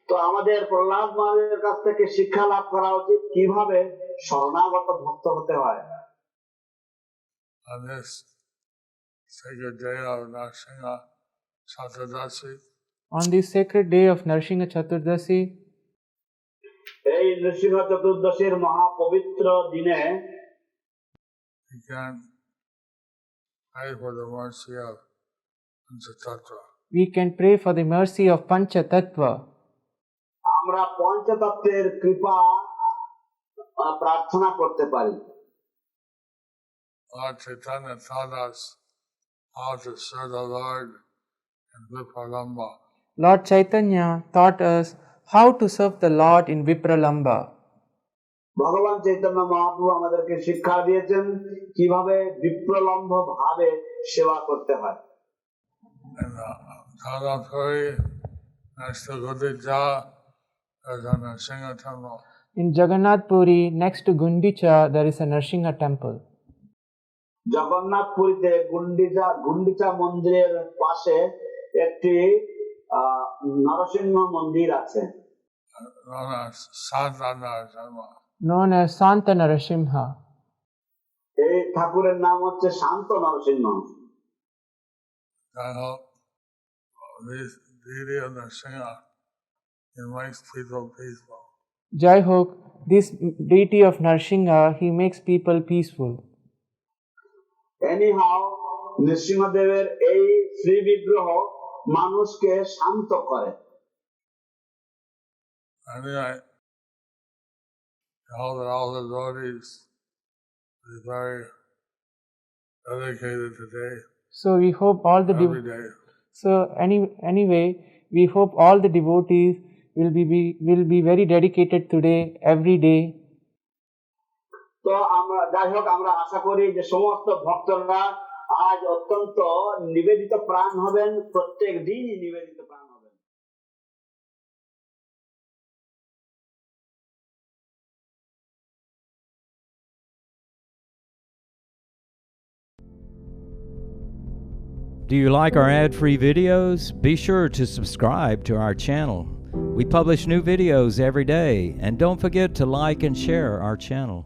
তো আমাদের প্রহ্লাদ মহারাজের কাছ থেকে শিক্ষা লাভ করা উচিত কিভাবে শরণাগত ভক্ত হতে হয়। On this sacred day of Narsingha Chaturdasi, On this sacred day of Narsingha Chaturdasi, এই নৃসিংহ চতুর্দশীর মহাপবিত্র দিনে we can pray for the mercy of Panchatattva. we can pray for the mercy of Pancha Tattva. আমরা পঞ্চতত্ত্বের কৃপা প্রার্থনা করতে পারি। Lord Chaitanya taught us how to serve the Lord in Vipralamba. Lord Chaitanya taught us how to serve the Lord in Vipralamba. ভগবান চৈতন্য মহাপ্রভু আমাদেরকে শিক্ষা দিয়েছেন কিভাবে বিপ্রলম্ব ভাবে সেবা করতে হয়। In Tadapuri, next to Gudija, there's a Nrsimha temple. In Jagannath Puri, next to Gundicha, there is a Nrsimha temple. জগন্নাথপুরীতে Gundicha মন্দিরের পাশে একটি নরসিংহ মন্দির আছে, Known as Santa Nrsimha. Known as Santa Narasimha. এই ঠাকুরের নাম হচ্ছে শান্ত Narasimha. I hope this deity of Nrsimha, he makes people peaceful. Jai Ho, this deity of Nrsimha, he makes people peaceful. Anyhow নৃসিংহদেবের এই শ্রী বিগ্রহ মানুষকে শান্ত করে। Anyway, I hope that all the devotees be very dedicated today, So we hope all the every day. so anyway, we hope all the devotees will be very dedicated today, every day. তো আমরা যাই হোক আমরা আশা করি যে সমস্ত ভক্তরা আজ অত্যন্ত নিবেদিত প্রাণ হবেন, প্রত্যেক দিনই নিবেদিত প্রাণ হবেন। Do you like our ad-free videos? Be sure to subscribe to our channel. We publish new videos every day, and don't forget to like and share our channel.